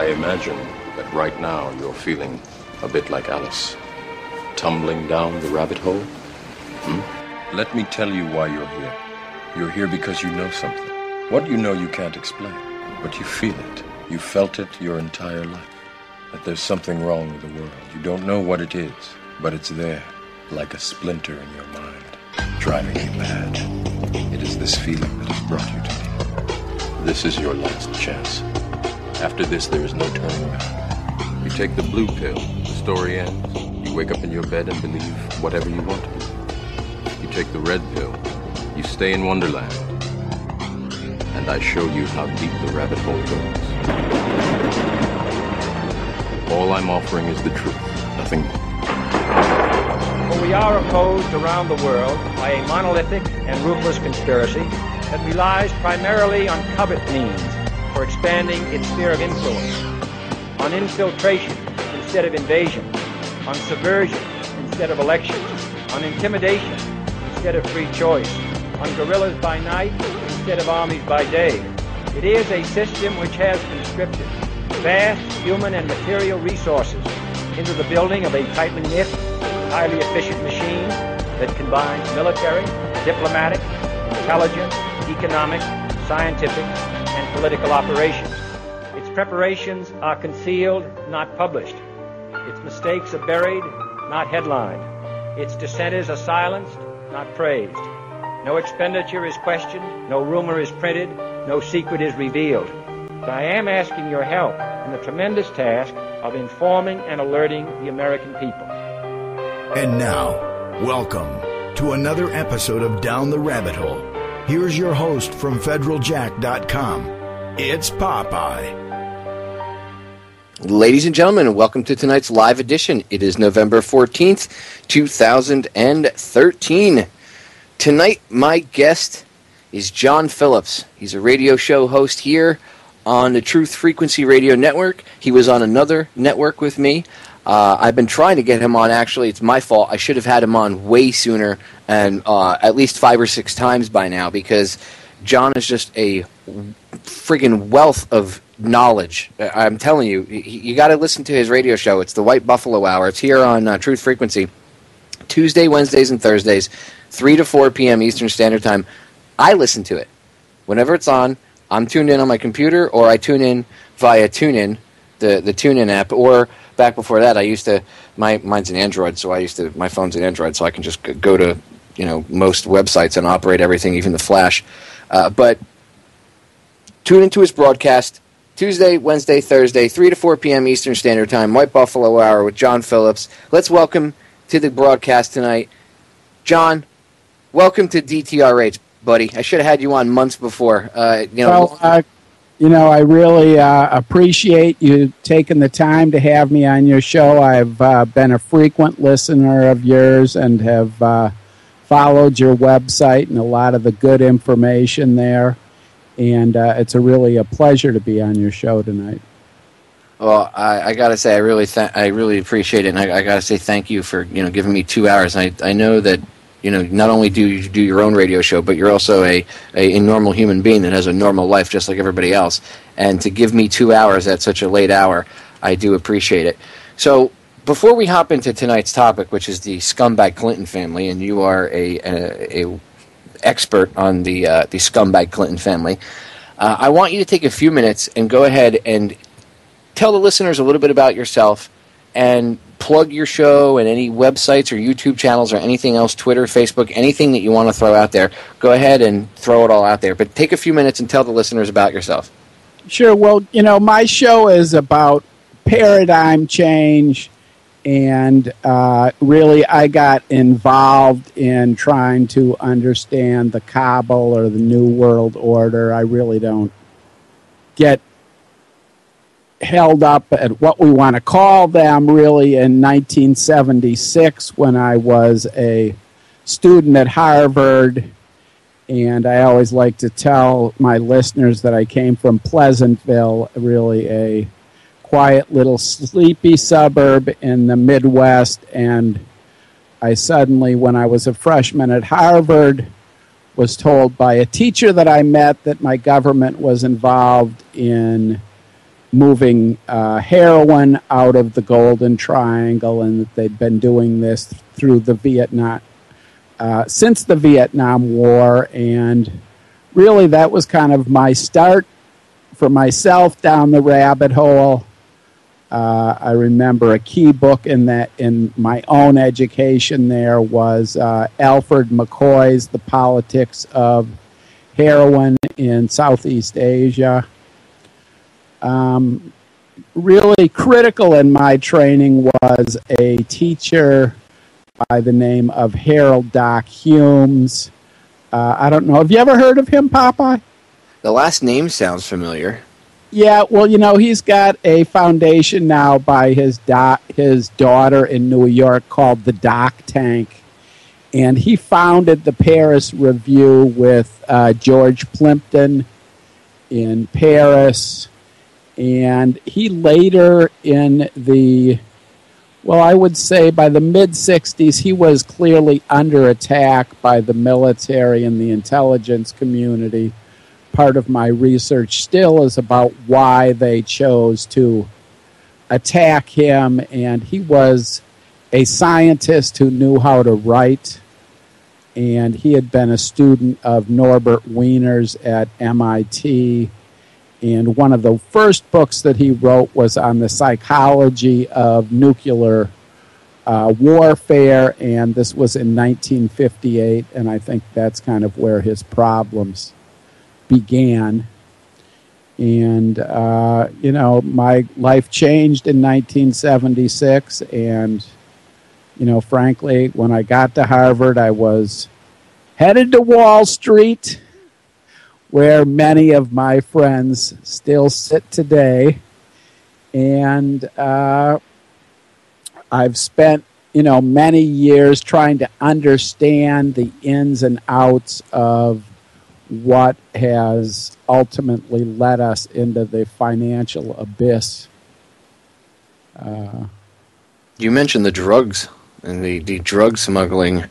I imagine that right now you're feeling a bit like Alice, tumbling down the rabbit hole. Let me tell you why you're here. You're here because you know something. What you know you can't explain, but you feel it. You felt it your entire life. That there's something wrong with the world. You don't know what it is, but it's there, like a splinter in your mind, driving you mad. It is this feeling that has brought you to me. This is your last chance. After this, there is no turning back. You take the blue pill, the story ends. You wake up in your bed and believe whatever you want to believe. You take the red pill, you stay in Wonderland, and I show you how deep the rabbit hole goes. All I'm offering is the truth, nothing more. For we are opposed around the world by a monolithic and ruthless conspiracy that relies primarily on covert means for expanding its sphere of influence, on infiltration instead of invasion, on subversion instead of elections, on intimidation instead of free choice, on guerrillas by night instead of armies by day. It is a system which has conscripted vast human and material resources into the building of a tightly knit, highly efficient machine that combines military, diplomatic, intelligence, economic, scientific, and political operations. Its preparations are concealed, not published. Its mistakes are buried, not headlined. Its dissenters are silenced, not praised. No expenditure is questioned, no rumor is printed, no secret is revealed. But I am asking your help in the tremendous task of informing and alerting the American people. And now, welcome to another episode of Down the Rabbit Hole. Here's your host from federaljack.com. It's Popeye. Ladies and gentlemen, welcome to tonight's live edition. It is November 14th, 2013. Tonight, my guest is John Phillips. He's a radio show host here on the Truth Frequency Radio Network. He was on another network with me. I've been trying to get him on. Actually, it's my fault. I should have had him on way sooner and at least 5 or 6 times by now, because John is just a friggin' wealth of knowledge. I'm telling you, you got to listen to his radio show. It's the White Buffalo Hour. It's here on Truth Frequency, Tuesday, Wednesdays, and Thursdays, 3 to 4 p.m. Eastern Standard Time. I listen to it. Whenever it's on, I'm tuned in on my computer, or I tune in via TuneIn, the TuneIn app, or back before that, I used to, mine's an Android, so my phone's an Android, so I can just go to, most websites and operate everything, even the Flash. But tune into his broadcast Tuesday, Wednesday, Thursday, 3 to 4 p.m. Eastern Standard Time, White Buffalo Hour with John Phillips. Let's welcome to the broadcast tonight, John. Welcome to DTRH, buddy. I should have had you on months before. I really appreciate you taking the time to have me on your show. I've been a frequent listener of yours and have followed your website and a lot of the good information there. And it's really a pleasure to be on your show tonight. Well, I got to say, I really appreciate it, and I got to say thank you for giving me 2 hours. I know that not only do you do your own radio show, but you're also a normal human being that has a normal life just like everybody else. And to give me 2 hours at such a late hour, I do appreciate it. So before we hop into tonight's topic, which is the scumbag Clinton family, and you are a expert on the scumbag Clinton family, I want you to take a few minutes and go ahead and tell the listeners a little bit about yourself and plug your show and any websites or YouTube channels or anything else, Twitter, Facebook, anything that you want to throw out there. Go ahead and throw it all out there. But take a few minutes and tell the listeners about yourself. Sure. Well, my show is about paradigm change, and really I got involved in trying to understand the Cabal or the New World Order. I really don't get held up at what we want to call them. Really, in 1976, when I was a student at Harvard, and I always like to tell my listeners that I came from Pleasantville, really a quiet little sleepy suburb in the Midwest, and I suddenly, when I was a freshman at Harvard, was told by a teacher that I met that my government was involved in moving heroin out of the Golden Triangle, and that they'd been doing this through the since the Vietnam War. And really, that was kind of my start for myself down the rabbit hole. I remember a key book in my own education there was Alfred McCoy's The Politics of Heroin in Southeast Asia. Really critical in my training was a teacher by the name of Harold Doc Humes. I don't know. Have you ever heard of him, Popeye? The last name sounds familiar. Yeah, well, he's got a foundation now by his daughter in New York called the Doc Tank. And he founded the Paris Review with George Plimpton in Paris. And he later I would say by the mid-'60s, he was clearly under attack by the military and the intelligence community. Part of my research still is about why they chose to attack him, and he was a scientist who knew how to write, and he had been a student of Norbert Wiener's at MIT, and one of the first books that he wrote was on the psychology of nuclear warfare, and this was in 1958, and I think that's kind of where his problems began. And my life changed in 1976, and frankly, when I got to Harvard, I was headed to Wall Street, where many of my friends still sit today. And I've spent many years trying to understand the ins and outs of what has ultimately led us into the financial abyss. You mentioned the drugs and the drug smuggling,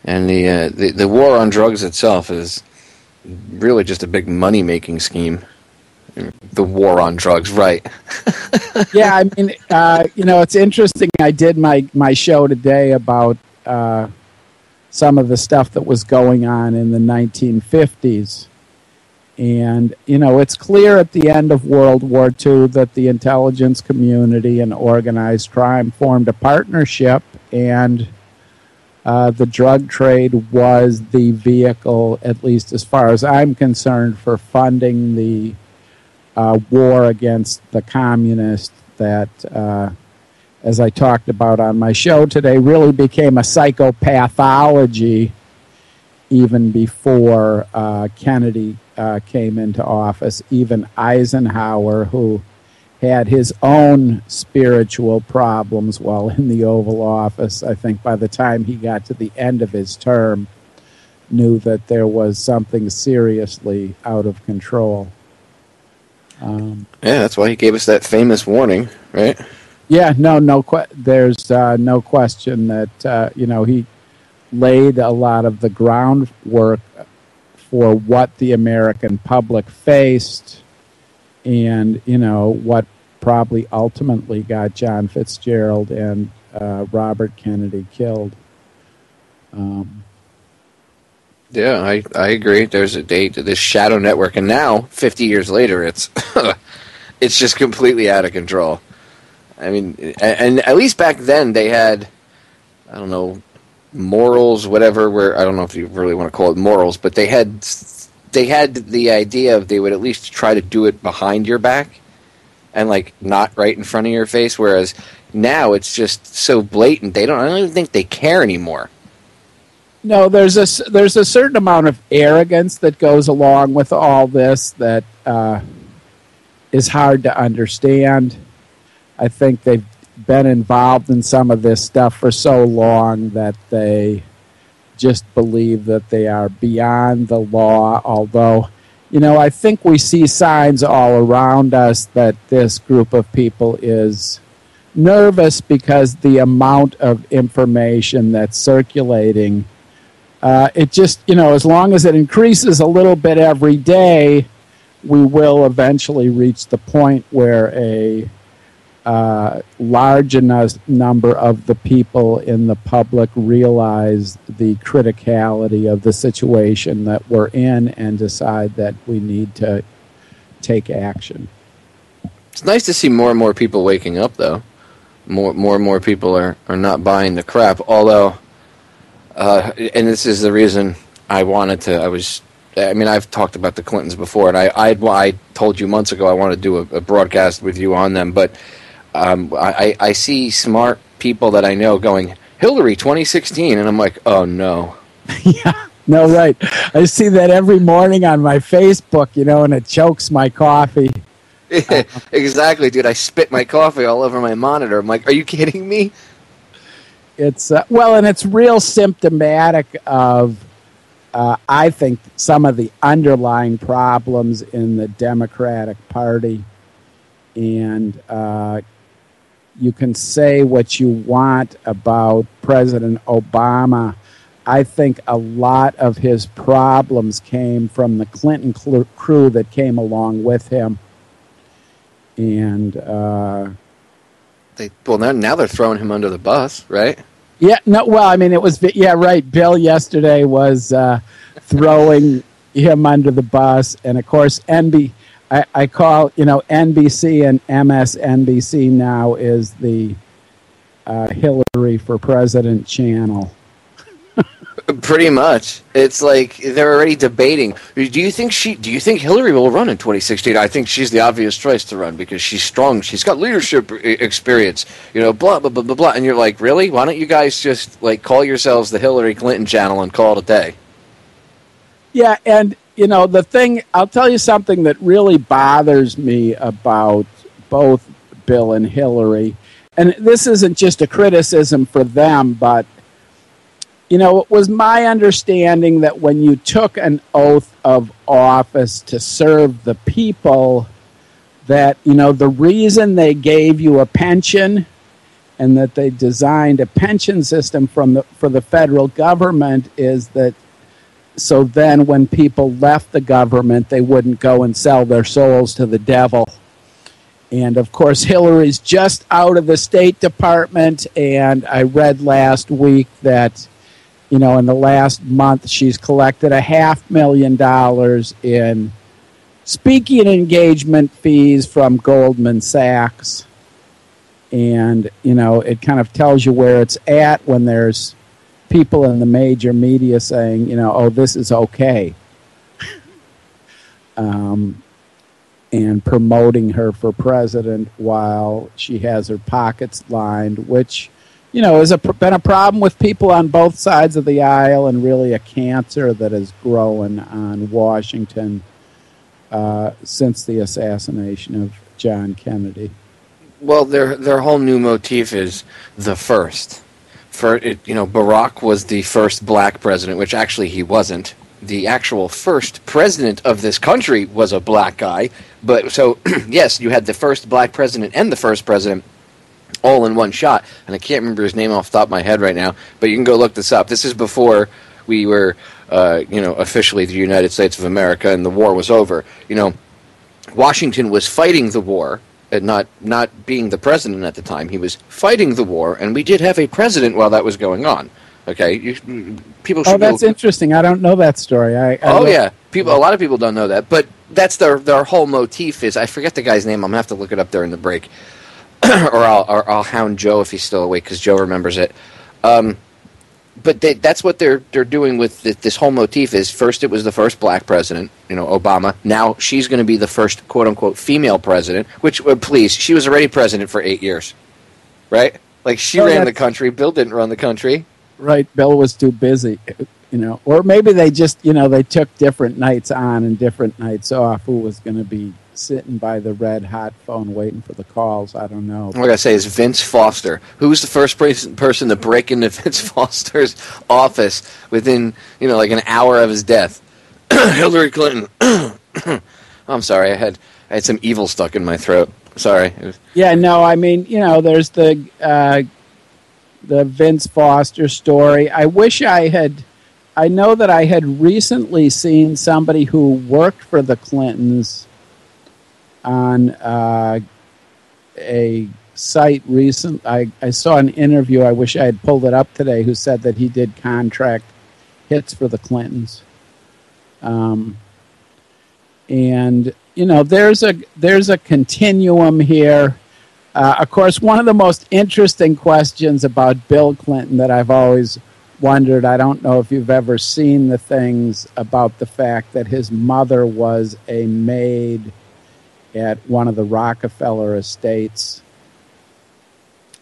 and the war on drugs itself is really just a big money-making scheme. The war on drugs, right? Yeah, I mean, it's interesting. I did my show today about some of the stuff that was going on in the 1950s. And, it's clear at the end of World War II that the intelligence community and organized crime formed a partnership, and the drug trade was the vehicle, at least as far as I'm concerned, for funding the war against the communists that, as I talked about on my show today, really became a psychopathology even before Kennedy came into office. Even Eisenhower, who had his own spiritual problems while in the Oval Office, I think by the time he got to the end of his term, knew that there was something seriously out of control. Yeah, that's why he gave us that famous warning, right? Yeah, there's no question that he laid a lot of the groundwork for what the American public faced, and what probably ultimately got John Fitzgerald and Robert Kennedy killed. Yeah, I agree. There's a date to this shadow network, and now 50 years later, it's it's just completely out of control. I mean, and at least back then they had, I don't know, morals, whatever. Where I don't know if you really want to call it morals, but they had the idea of they would at least try to do it behind your back, and like not right in front of your face. Whereas now it's just so blatant. I don't even think they care anymore. No, there's a certain amount of arrogance that goes along with all this that is hard to understand. I think they've been involved in some of this stuff for so long that they just believe that they are beyond the law, although, I think we see signs all around us that this group of people is nervous because the amount of information that's circulating, it just, as long as it increases a little bit every day, we will eventually reach the point where a large enough number of the people in the public realize the criticality of the situation that we're in and decide that we need to take action. It's nice to see more and more people waking up, though. More and more people are not buying the crap, although, and this is the reason I wanted to, I've talked about the Clintons before, and I told you months ago I wanted to do a broadcast with you on them, but I see smart people that I know going, Hillary 2016, and I'm like, oh no. Yeah, no, right. I see that every morning on my Facebook, and it chokes my coffee. Yeah, exactly, dude. I spit my coffee all over my monitor. I'm like, are you kidding me? It's, and it's real symptomatic of, I think, some of the underlying problems in the Democratic Party. And you can say what you want about President Obama. I think a lot of his problems came from the Clinton crew that came along with him. And now they're throwing him under the bus, right? Yeah, no. Well, it was right. Bill yesterday was throwing him under the bus, and of course, I call NBC and MSNBC now is the Hillary for President channel. Pretty much. It's like they're already debating. Do you think Hillary will run in 2016? I think she's the obvious choice to run because she's strong. She's got leadership experience. Blah blah blah blah blah. And you're like, really? Why don't you guys just call yourselves the Hillary Clinton channel and call it a day? Yeah, and the thing, I'll tell you something that really bothers me about both Bill and Hillary, and this isn't just a criticism for them, but it was my understanding that when you took an oath of office to serve the people, that, the reason they gave you a pension and that they designed a pension system for the federal government is that so then when people left the government, they wouldn't go and sell their souls to the devil. And, of course, Hillary's just out of the State Department, and I read last week that in the last month, she's collected $500,000 in speaking engagement fees from Goldman Sachs. And, it kind of tells you where it's at when there's people in the major media saying, oh, this is okay. And promoting her for president while she has her pockets lined, which has been a problem with people on both sides of the aisle and really a cancer that is growing on Washington since the assassination of John Kennedy. Well, their whole new motif is the first. Barack was the first black president, which actually he wasn't. The actual first president of this country was a black guy. But so, yes, you had the first black president and the first president all in one shot, and I can't remember his name off the top of my head right now, but you can go look this up. This is before we were, officially the United States of America and the war was over. Washington was fighting the war, and not being the president at the time. He was fighting the war, and we did have a president while that was going on. Okay, people should. Oh, that's interesting. I don't know that story. Yeah, a lot of people don't know that, but that's their whole motif is. I forget the guy's name. I'm gonna have to look it up during the break. or I'll hound Joe if he's still awake because Joe remembers it. But that's what they're doing with this whole motif is first it was the first black president, Obama. Now she's going to be the first quote unquote female president. Which please, she was already president for 8 years, right? Like she ran the country. Bill didn't run the country. Right, Bill was too busy, Or maybe they just they took different nights on and different nights off. Who was going to be sitting by the red hot phone waiting for the calls? I don't know. What I say is Vince Foster. Who was the first person to break into Vince Foster's office within like an hour of his death? Hillary Clinton. I'm sorry, I had some evil stuck in my throat. Sorry. Yeah, no, there's the Vince Foster story. I wish I know that I had recently seen somebody who worked for the Clintons on a site recent. I saw an interview, I wish I had pulled it up today, who said that he did contract hits for the Clintons. And there's a continuum here. Of course, one of the most interesting questions about Bill Clinton that I've always wondered, I don't know if you've ever seen the things about the fact that his mother was a maid at one of the Rockefeller estates.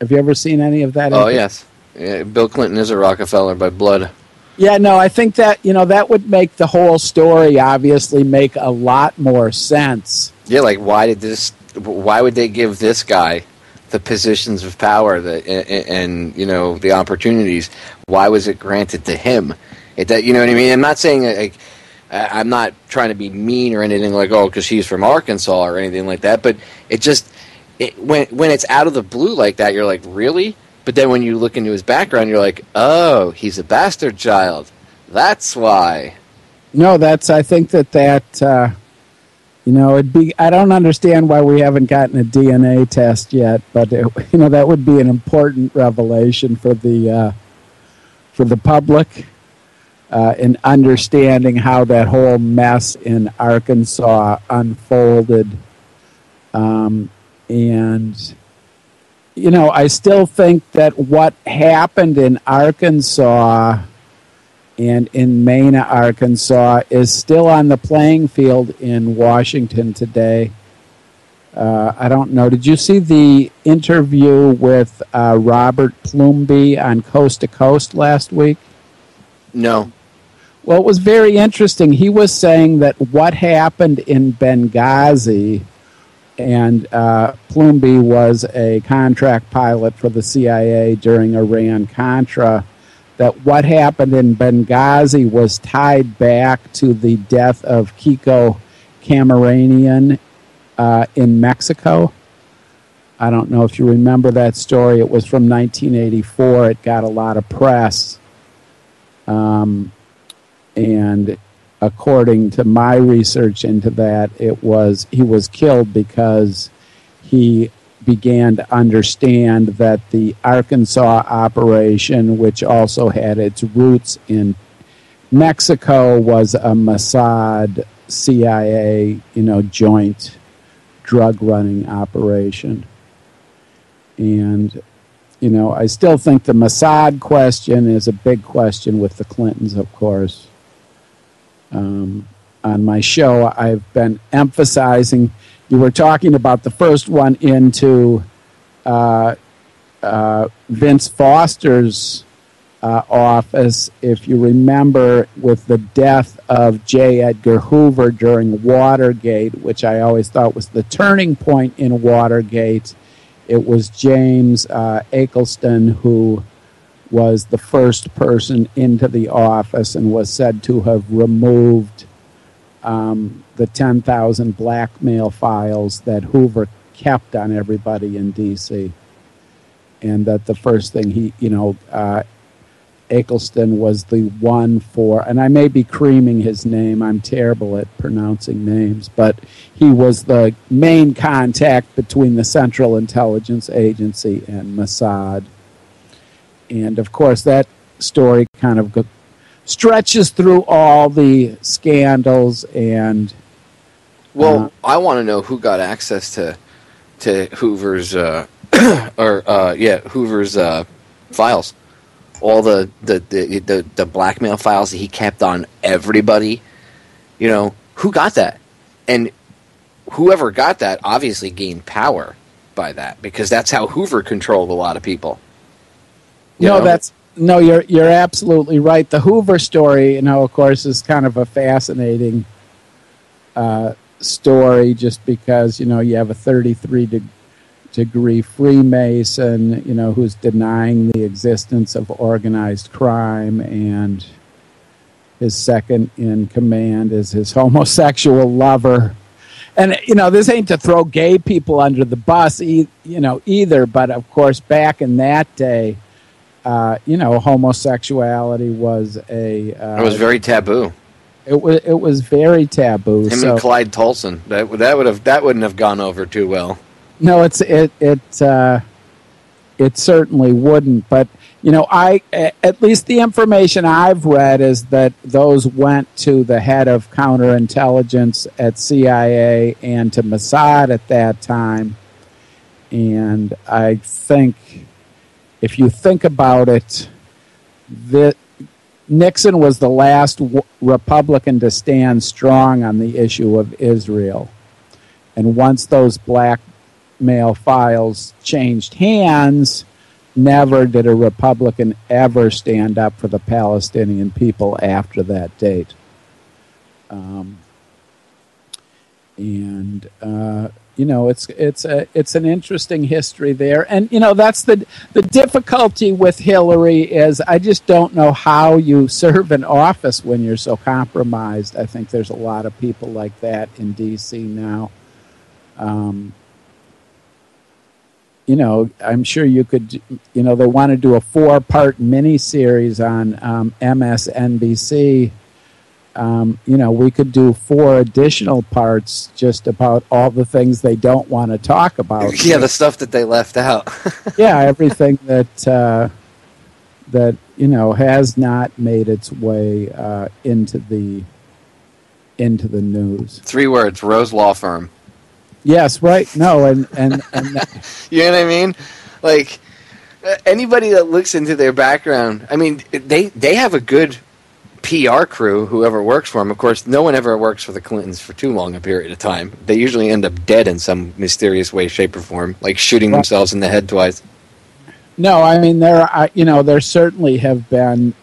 Have you ever seen any of that? Oh, yes. Yeah, Bill Clinton is a Rockefeller by blood. Yeah, no, I think that, that would make the whole story obviously make a lot more sense. Yeah, like why would they give this guy the positions of power and the opportunities? Why was it granted to him? You know what I mean? I'm not saying I'm not trying to be mean or anything like, because he's from Arkansas or anything like that, but when it's out of the blue like that, you're like, really? But then when you look into his background, you're like, oh, he's a bastard child. That's why. No, I think that I don't understand why we haven't gotten a DNA test yet, but that would be an important revelation for the public in understanding how that whole mess in Arkansas unfolded. I still think that what happened in Arkansas and in Mena, Arkansas, is still on the playing field in Washington today. I don't know. Did you see the interview with Robert Plumby on Coast to Coast last week? No. Well, it was very interesting. He was saying that what happened in Benghazi, and Plumby was a contract pilot for the CIA during Iran-Contra, that what happened in Benghazi was tied back to the death of Kiko Camaranian in Mexico. I don't know if you remember that story. It was from 1984. It got a lot of press. And according to my research into that, he was killed because he began to understand that the Arkansas operation, which also had its roots in Mexico, was a Mossad CIA, joint drug running operation. And, I still think the Mossad question is a big question with the Clintons, of course. On my show, I've been emphasizing, you were talking about the first one into Vince Foster's office. If you remember, with the death of J. Edgar Hoover during Watergate, which I always thought was the turning point in Watergate, it was James Ackelston who was the first person into the office and was said to have removed the 10,000 blackmail files that Hoover kept on everybody in D.C. And that the first thing Ackelston was the one for, and I may be creaming his name, I'm terrible at pronouncing names, but he was the main contact between the Central Intelligence Agency and Mossad. And, of course, that story kind of stretches through all the scandals and... Well, I want to know who got access to Hoover's Hoover's files. All the blackmail files that he kept on everybody. Who got that? And whoever got that obviously gained power by that, because that's how Hoover controlled a lot of people. You're absolutely right. The Hoover story, of course, is kind of a fascinating story, just because you have a 33-degree Freemason, who's denying the existence of organized crime, and his second in command is his homosexual lover. And this ain't to throw gay people under the bus, either. But of course, back in that day, homosexuality was it was very taboo. It was very taboo. Him and Clyde Tolson. That wouldn't have gone over too well. No, it certainly wouldn't. But at least the information I've read is that those went to the head of counterintelligence at CIA and to Mossad at that time. And I think, if you think about it, Nixon was the last Republican to stand strong on the issue of Israel. And once those blackmail files changed hands, never did a Republican ever stand up for the Palestinian people after that date. It's an interesting history there. And, that's the difficulty with Hillary is I just don't know how you serve in office when you're so compromised. I think there's a lot of people like that in D.C. now. I'm sure you could, they want to do a 4-part miniseries on MSNBC. We could do 4 additional parts just about all the things they don't want to talk about. Yeah, the stuff that they left out. Yeah, everything that has not made its way into the news. 3 words: Rose Law Firm. Yes, right. No, and you know what I mean? Like, anybody that looks into their background, I mean, they have a good PR crew, whoever works for them. Of course, no one ever works for the Clintons for too long a period of time. They usually end up dead in some mysterious way, shape, or form, like shooting themselves in the head twice. No, I mean, there certainly have been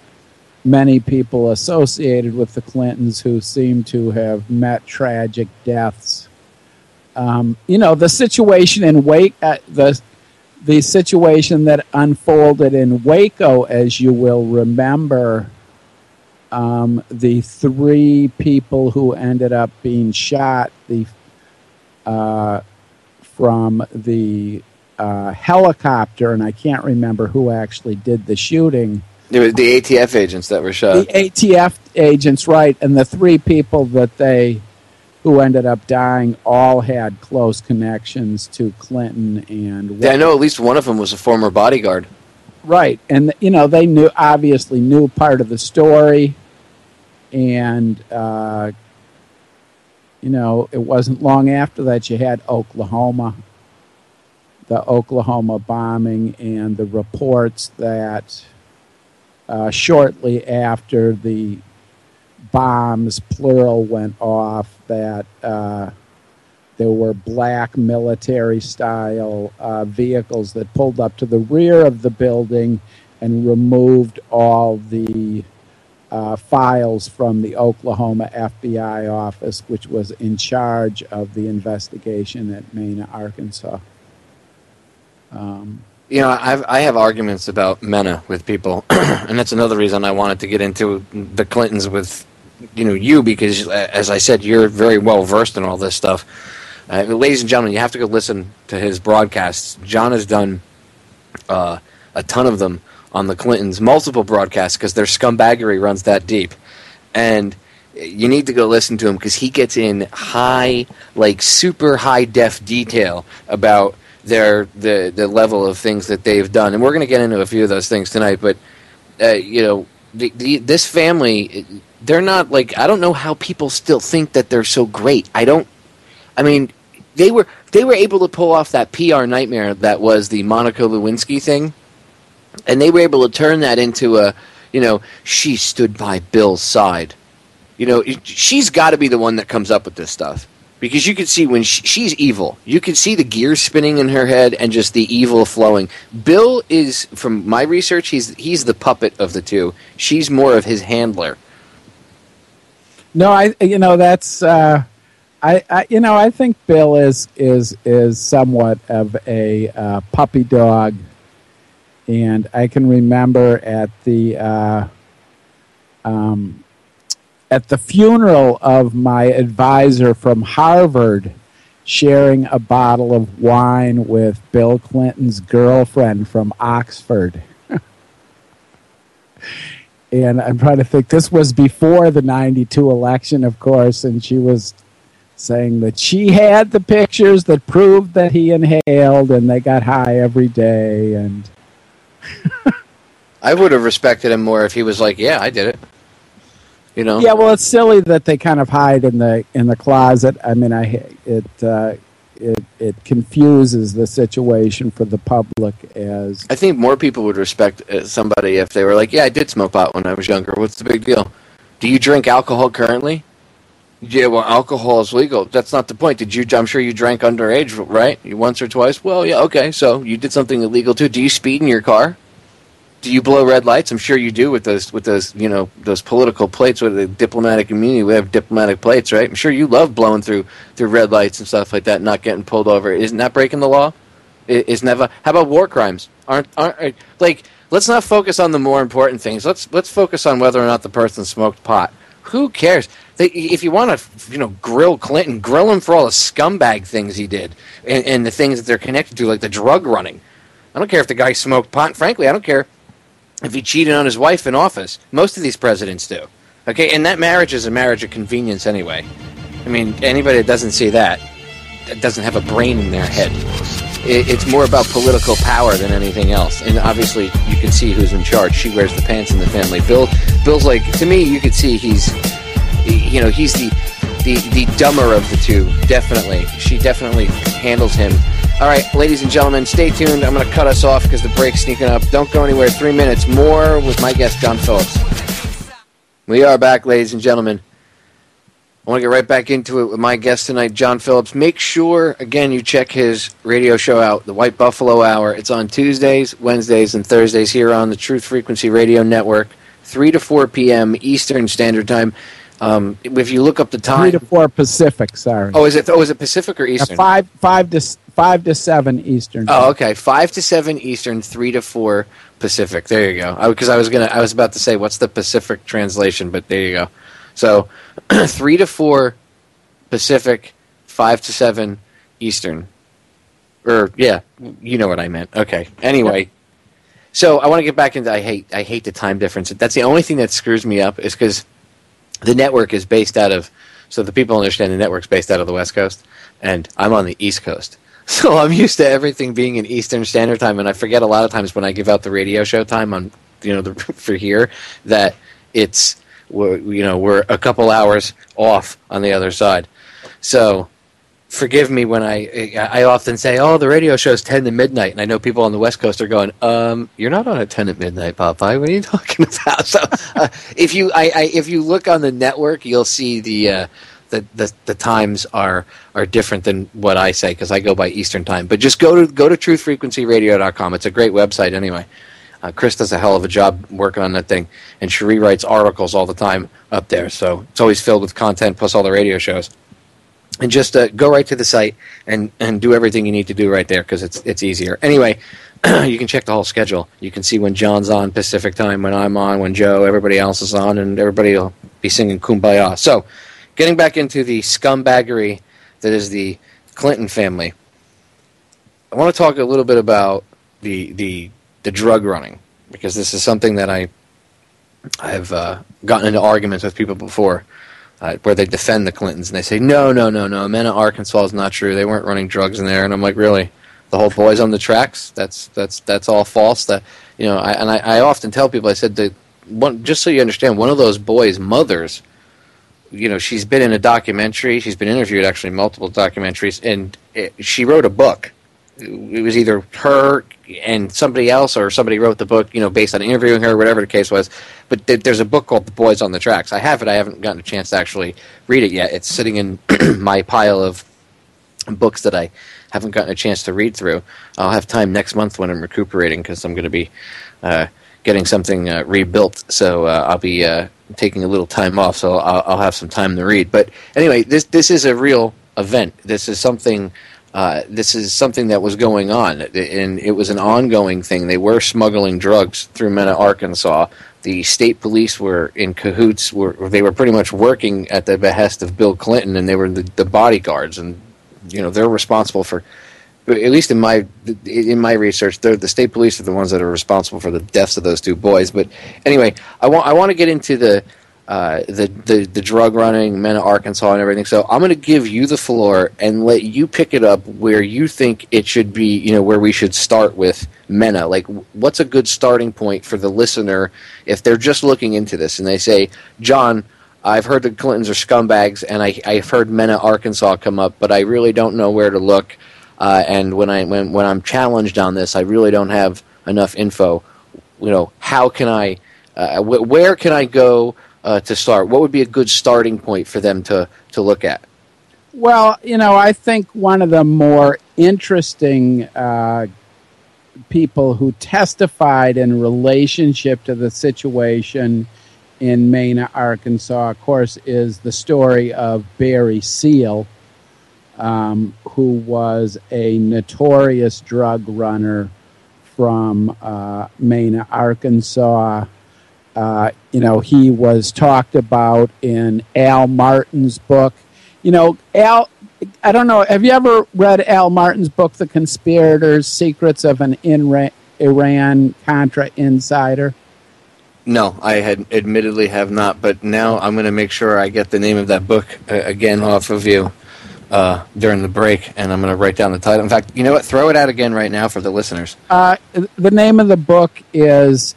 many people associated with the Clintons who seem to have met tragic deaths. The situation in the situation that unfolded in Waco, as you will remember, the 3 people who ended up being shot from the helicopter, and I can't remember who actually did the shooting. It was the ATF agents that were shot. The ATF agents, right, and the 3 people who ended up dying all had close connections to Clinton and... I know at least one of them was a former bodyguard. Right, and they obviously knew part of the story, and it wasn't long after that you had Oklahoma, the Oklahoma bombing, and the reports that shortly after the bombs, plural, went off, that there were black military-style vehicles that pulled up to the rear of the building and removed all the files from the Oklahoma FBI office, which was in charge of the investigation at Mena, Arkansas. I have arguments about MENA with people, and that's another reason I wanted to get into the Clintons with you, because, as I said, you're very well versed in all this stuff. Ladies and gentlemen, you have to go listen to his broadcasts. John has done a ton of them on the Clintons, multiple broadcasts, because their scumbaggery runs that deep. And you need to go listen to him, because he gets in super high def detail about the level of things that they've done. And we're going to get into a few of those things tonight, but this family, they're not I don't know how people still think that they're so great. They were able to pull off that PR nightmare that was the Monica Lewinsky thing, and they were able to turn that into she stood by Bill's side. She's got to be the one that comes up with this stuff, because you can see when she's evil. You can see the gears spinning in her head and just the evil flowing. Bill is, from my research, he's the puppet of the two. She's more of his handler. No, I think Bill is somewhat of a puppy dog, and I can remember at the funeral of my advisor from Harvard, sharing a bottle of wine with Bill Clinton's girlfriend from Oxford. And I'm trying to think, this was before the 92 election, of course, and she was saying that she had the pictures that proved that he inhaled and they got high every day. And I would have respected him more if he was like, yeah, I did it. You know? Yeah, well, it's silly that they kind of hide in the closet. I mean, it confuses the situation for the public. As I think more people would respect somebody if they were like, yeah, I did smoke pot when I was younger. What's the big deal? Do you drink alcohol currently? Yeah, well, alcohol is legal. That's not the point. I'm sure you drank underage, right? Once or twice? Well, yeah, okay. So you did something illegal too. Do you speed in your car? Do you blow red lights? I'm sure you do with those those political plates with the diplomatic immunity. We have diplomatic plates, right? I'm sure you love blowing through red lights and stuff like that, not getting pulled over. Isn't that breaking the law? Isn't that? How about war crimes? Aren't like? Let's not focus on the more important things. Let's focus on whether or not the person smoked pot. Who cares? If you want to, grill Clinton, grill him for all the scumbag things he did and the things that they're connected to, like the drug running. I don't care if the guy smoked pot. Frankly, I don't care if he cheated on his wife in office. Most of these presidents do. Okay, and that marriage is a marriage of convenience anyway. I mean, anybody that doesn't see that doesn't have a brain in their head. It's more about political power than anything else. And obviously, you can see who's in charge. She wears the pants in the family. Bill's like, to me, you could see he's the dumber of the two. Definitely. She definitely handles him. All right, ladies and gentlemen, stay tuned. I'm going to cut us off because the break's sneaking up. Don't go anywhere. 3 minutes more with my guest, John Phillips. We are back, ladies and gentlemen. I want to get right back into it with my guest tonight, John Phillips. Make sure, again, you check his radio show out, The White Buffalo Hour. It's on Tuesdays, Wednesdays, and Thursdays here on the Truth Frequency Radio Network, 3 to 4 p.m. Eastern Standard Time. If you look up the time... 3 to 4 Pacific, sorry. Oh, is it Pacific or Eastern? 5 to 7 Eastern. Oh, okay. 5 to 7 Eastern, 3 to 4 Pacific. There you go. Because I was about to say, what's the Pacific translation? But there you go. So 3 to 4 Pacific, 5 to 7 Eastern. Or yeah, you know what I meant. Okay. Anyway, yep. So I want to get back into I hate the time difference. That's the only thing that screws me up is because the network is based out of, so the people understand the network's based out of the West Coast, and I'm on the East Coast. So I'm used to everything being in Eastern Standard Time, and I forget a lot of times when I give out the radio show time on, for here, that we're a couple hours off on the other side. So forgive me when I often say, oh, the radio show's 10 to midnight, and I know people on the West Coast are going, you're not on at 10 at midnight, Popeye. What are you talking about? So if you look on the network, you'll see the times are different than what I say because I go by Eastern time. But just go to truthfrequencyradio.com. It's a great website anyway. Chris does a hell of a job working on that thing, and Cherie writes articles all the time up there. So it's always filled with content plus all the radio shows. And just go right to the site and do everything you need to do right there because it's easier. Anyway, you can check the whole schedule. You can see when John's on Pacific time, when I'm on, when Joe, everybody else is on, and everybody will be singing Kumbaya. So getting back into the scumbaggery that is the Clinton family, I want to talk a little bit about the drug running because this is something that I've gotten into arguments with people before. Where they defend the Clintons and they say, no, Mena, Arkansas is not true. They weren't running drugs in there. And I'm like, really? The whole boys on the tracks? That's all false. I often tell people, I said, just so you understand, one of those boys' mothers, she's been in a documentary. She's been interviewed, actually, multiple documentaries, and she wrote a book. It was either her and somebody else, or somebody wrote the book, based on interviewing her, whatever the case was. But there's a book called The Boys on the Tracks. I have it. I haven't gotten a chance to actually read it yet. It's sitting in my pile of books that I haven't gotten a chance to read through. I'll have time next month when I'm recuperating because I'm going to be getting something rebuilt. So I'll be taking a little time off, so I'll have some time to read. But anyway, this is a real event. This is something that was going on, and it was an ongoing thing. They were smuggling drugs through Mena, Arkansas. The state police were in cahoots. They were pretty much working at the behest of Bill Clinton, and they were the bodyguards. And they're responsible for at least in my research, the state police are the ones that are responsible for the deaths of those two boys. But anyway, I want to get into the drug running, Mena, Arkansas, and everything. So I'm going to give you the floor and let you pick it up where you think it should be. Where we should start with Mena. Like, what's a good starting point for the listener if they're just looking into this and they say, John, I've heard the Clintons are scumbags, and I've heard Mena, Arkansas come up, but I really don't know where to look. And when I'm challenged on this, I really don't have enough info. How can I? Where can I go to start? What would be a good starting point for them to look at? Well, I think one of the more interesting people who testified in relationship to the situation in Mena, Arkansas, of course, is the story of Barry Seal, who was a notorious drug runner from Mena, Arkansas. He was talked about in Al Martin's book. Al, I don't know, have you ever read Al Martin's book, The Conspirators, Secrets of an Iran-Contra Insider? No, I admittedly have not, but now I'm going to make sure I get the name of that book again off of you during the break, and I'm going to write down the title. In fact, you know what? Throw it out again right now for the listeners. The name of the book is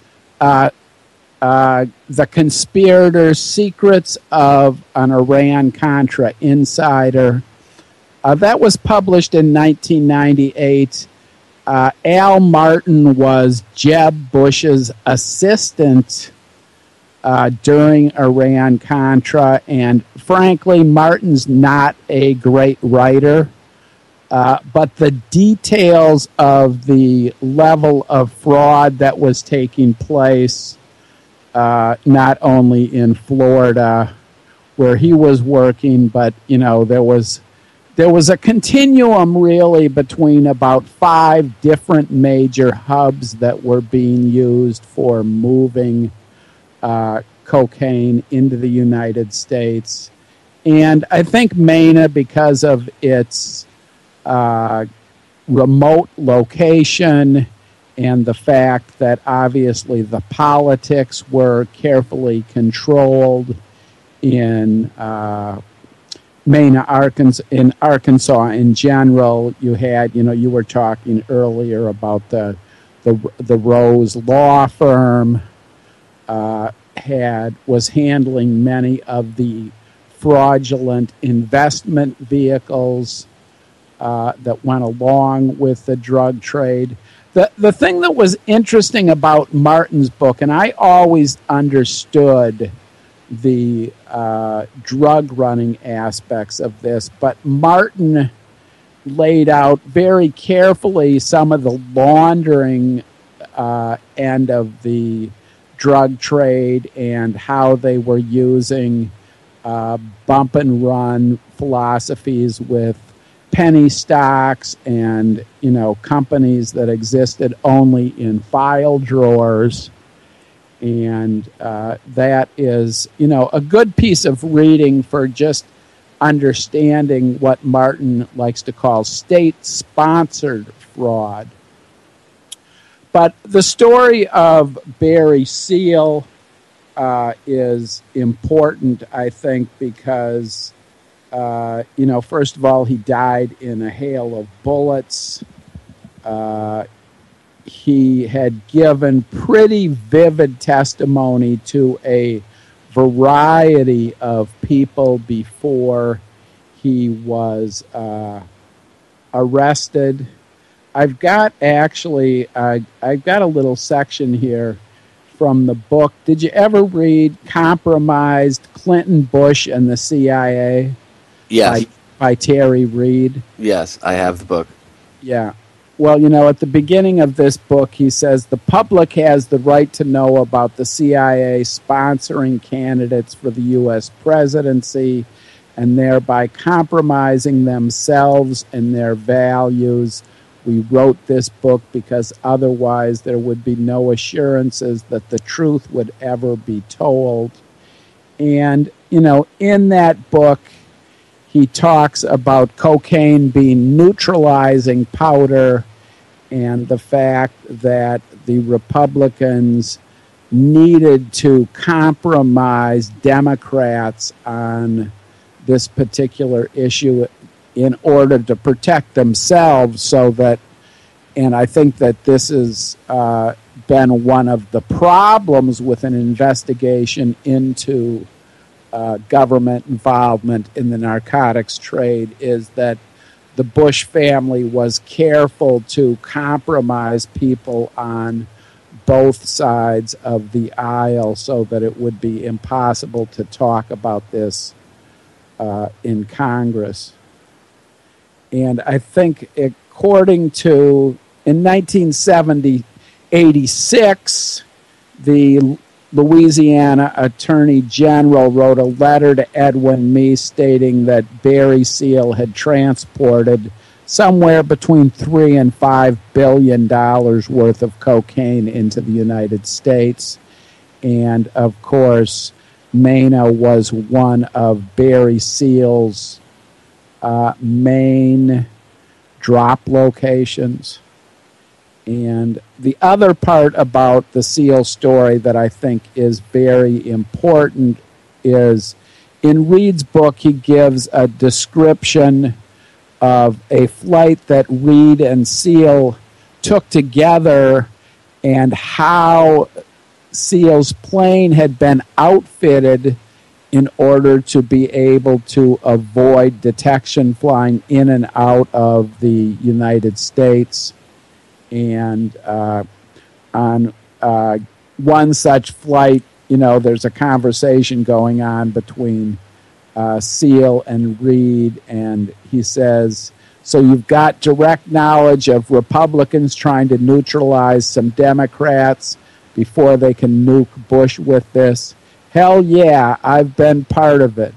The Conspirators, Secrets of an Iran-Contra Insider. That was published in 1998. Al Martin was Jeb Bush's assistant during Iran-Contra, and frankly, Martin's not a great writer, but the details of the level of fraud that was taking place, not only in Florida, where he was working, but, there was a continuum, really, between about 5 different major hubs that were being used for moving cocaine into the United States. And I think Mena, because of its remote location and the fact that obviously the politics were carefully controlled in Mena, Arkansas, in Arkansas in general, you had, you were talking earlier about the Rose law firm was handling many of the fraudulent investment vehicles that went along with the drug trade. The thing that was interesting about Martin's book, and I always understood the drug running aspects of this, but Martin laid out very carefully some of the laundering end of the drug trade and how they were using bump and run philosophies with penny stocks and companies that existed only in file drawers. And that is, a good piece of reading for just understanding what Martin likes to call state-sponsored fraud. But the story of Barry Seal is important, I think, because, first of all, he died in a hail of bullets. He had given pretty vivid testimony to a variety of people before he was arrested. I've got a little section here from the book. Did you ever read Compromised Clinton, Bush, and the CIA? Yes. By Terry Reid? Yes, I have the book. Yeah. Well, at the beginning of this book, he says, the public has the right to know about the CIA sponsoring candidates for the U.S. presidency and thereby compromising themselves and their values. We wrote this book because otherwise there would be no assurances that the truth would ever be told. And, in that book, he talks about cocaine being neutralizing powder and the fact that the Republicans needed to compromise Democrats on this particular issue in order to protect themselves, so that, and I think that this has been one of the problems with an investigation into government involvement in the narcotics trade, is that the Bush family was careful to compromise people on both sides of the aisle so that it would be impossible to talk about this in Congress. And I think according to, in 1986, the Louisiana Attorney General wrote a letter to Edwin Meese stating that Barry Seal had transported somewhere between $3 and $5 billion worth of cocaine into the United States. And of course, Mena was one of Barry Seal's main drop locations. And the other part about the Seal story that I think is very important is in Reed's book, he gives a description of a flight that Reed and Seal took together and how Seal's plane had been outfitted in order to be able to avoid detection flying in and out of the United States. And on one such flight, there's a conversation going on between Seal and Reed, and he says, so you've got direct knowledge of Republicans trying to neutralize some Democrats before they can nuke Bush with this? Hell yeah, I've been part of it.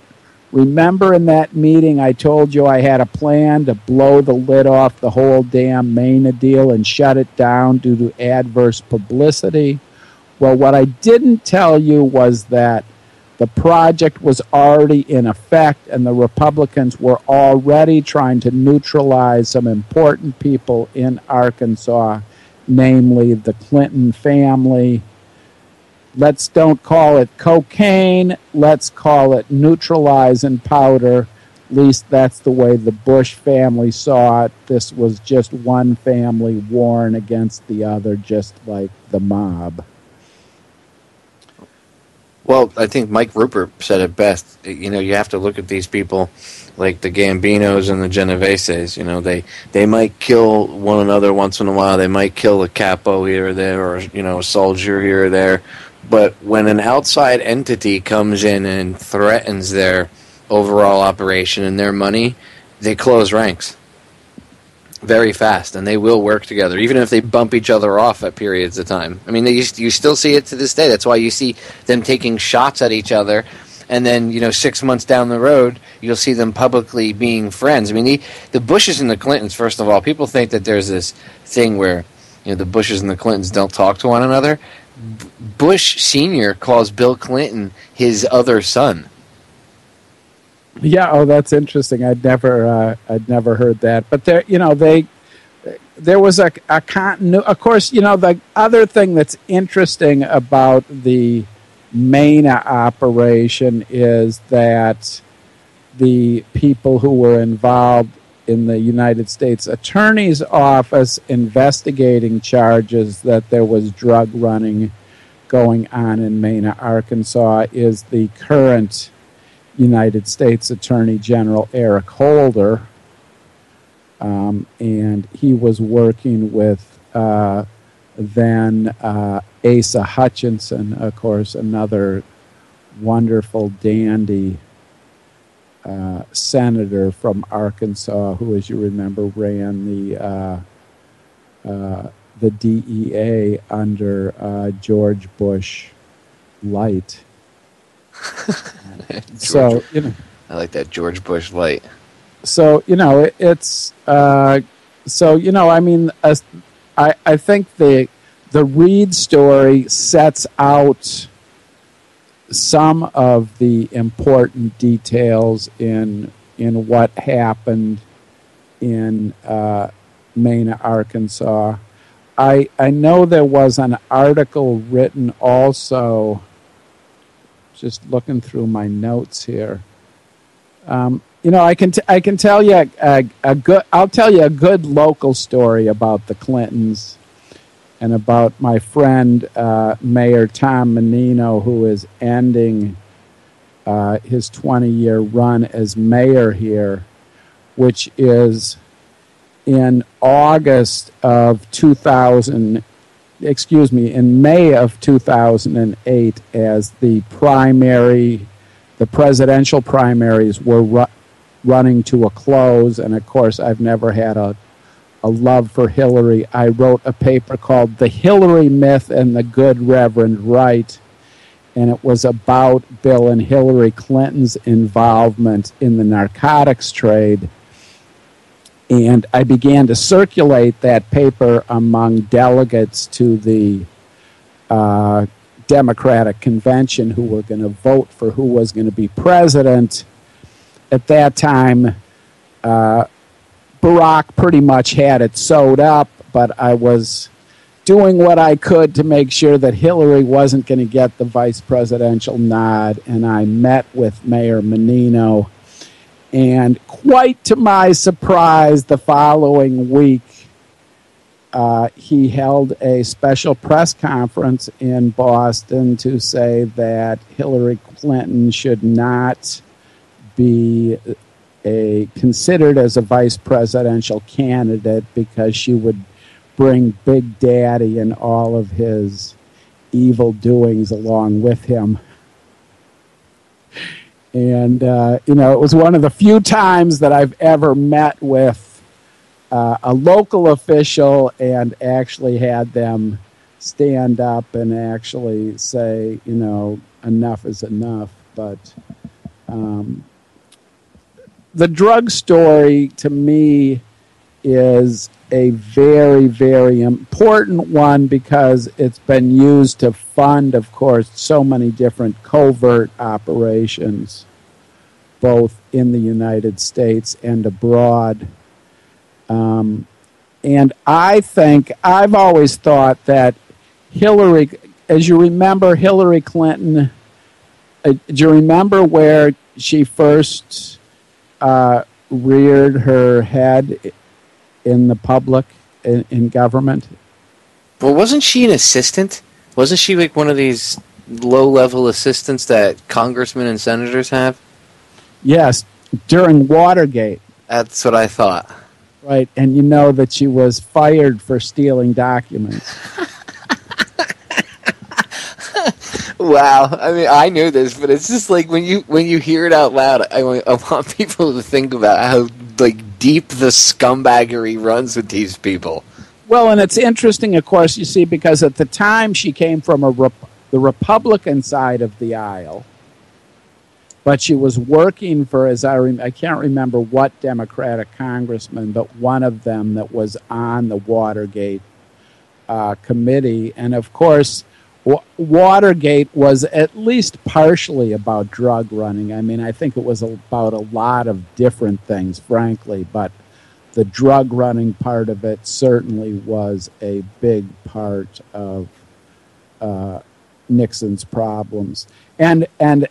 Remember in that meeting I told you I had a plan to blow the lid off the whole damn Mena deal and shut it down due to adverse publicity? Well, what I didn't tell you was that the project was already in effect and the Republicans were already trying to neutralize some important people in Arkansas, namely the Clinton family. Let's don't call it cocaine. Let's call it neutralizing powder. At least that's the way the Bush family saw it. This was just one family warring against the other, just like the mob. Well, I think Mike Rupert said it best. You have to look at these people like the Gambinos and the Genoveses. They might kill one another once in a while. They might kill a capo here or there, or, a soldier here or there. But when an outside entity comes in and threatens their overall operation and their money, they close ranks very fast, and they will work together, even if they bump each other off at periods of time. I mean, you still see it to this day. That's why you see them taking shots at each other, and then 6 months down the road, you'll see them publicly being friends. I mean, the Bushes and the Clintons, first of all, people think that there's this thing where the Bushes and the Clintons don't talk to one another. Bush Sr. calls Bill Clinton his other son. Yeah, that's interesting. I'd never heard that. But there was a continuity. Of course, the other thing that's interesting about the Mena operation is that the people who were involved in the United States Attorney's Office investigating charges that there was drug running going on in Mena, Arkansas, is the current United States Attorney General Eric Holder, and he was working with then Asa Hutchinson, of course, another wonderful dandy senator from Arkansas, who, as you remember, ran the DEA under George Bush Light. So I like that George Bush Light. So it's I think the Reed story sets out some of the important details in in what happened in Mena, Arkansas. I know there was an article written also, just looking through my notes here. I can tell you I'll tell you a good local story about the Clintons and about my friend Mayor Tom Menino, who is ending his 20-year run as mayor here, which is in August of 2000, in May of 2008, as the presidential primaries were running to a close. And of course, I've never had a love for Hillary. I wrote a paper called The Hillary Myth and the Good Reverend Right, and it was about Bill and Hillary Clinton's involvement in the narcotics trade. And I began to circulate that paper among delegates to the Democratic convention who were going to vote for who was going to be president. At that time, Barack pretty much had it sewed up, but I was doing what I could to make sure that Hillary wasn't going to get the vice presidential nod, and I met with Mayor Menino. And quite to my surprise, the following week, he held a special press conference in Boston to say that Hillary Clinton should not be considered as a vice presidential candidate because she would bring Big Daddy and all of his evil doings along with him. And, it was one of the few times that I've ever met with a local official and actually had them stand up and actually say, enough is enough. But the drug story, to me, is a very, very important one because it's been used to fund, of course, so many different covert operations, both in the United States and abroad. And I think, I've always thought that Hillary, as you remember, Hillary Clinton, do you remember where she first reared her head in the public, in government? Well, wasn't she an assistant? Wasn't she like one of these low-level assistants that congressmen and senators have? Yes, during Watergate. That's what I thought. Right, and you know that she was fired for stealing documents. Wow, I mean, I knew this, but it's just like when you hear it out loud, I want people to think about how deep the scumbaggery runs with these people. Well, and it's interesting, of course, you see, because at the time she came from the Republican side of the aisle, but she was working for, I can't remember what Democratic congressman, but one of them that was on the Watergate committee. And of course, Watergate was at least partially about drug running. I mean, I think it was about a lot of different things, frankly, but the drug running part of it certainly was a big part of Nixon's problems. And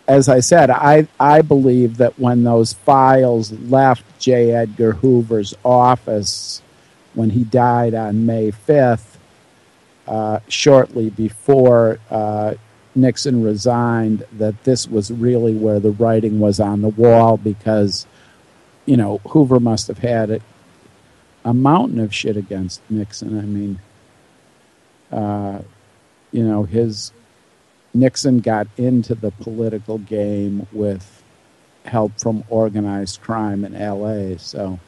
as I said, I believe that when those files left J. Edgar Hoover's office when he died on May 5th, shortly before Nixon resigned, that this was really where the writing was on the wall, because, Hoover must have had a mountain of shit against Nixon. I mean, Nixon got into the political game with help from organized crime in L.A., so...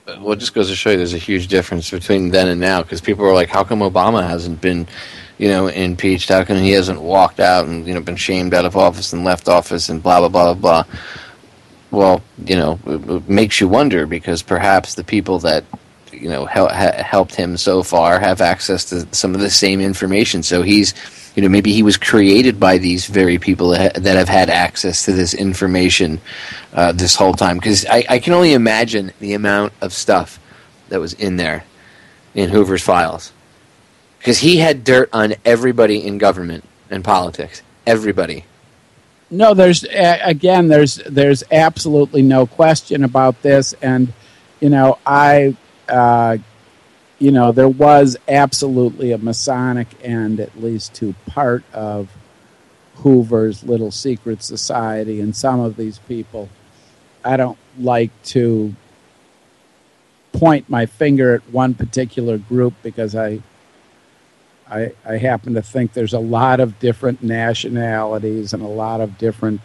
Well, it just goes to show you there's a huge difference between then and now, because people are like, how come Obama hasn't been, impeached? How come he hasn't walked out and, been shamed out of office and left office and blah, blah, blah, blah. Well, it makes you wonder, because perhaps the people that helped him so far have access to some of the same information. So he's, maybe he was created by these very people that have had access to this information this whole time. Because I can only imagine the amount of stuff that was in there in Hoover's files. Because he had dirt on everybody in government and politics. Everybody. No, there's absolutely no question about this, and there was absolutely a Masonic end, at least to part of Hoover's little secret society, and some of these people, I don't like to point my finger at one particular group because I happen to think there's a lot of different nationalities and a lot of different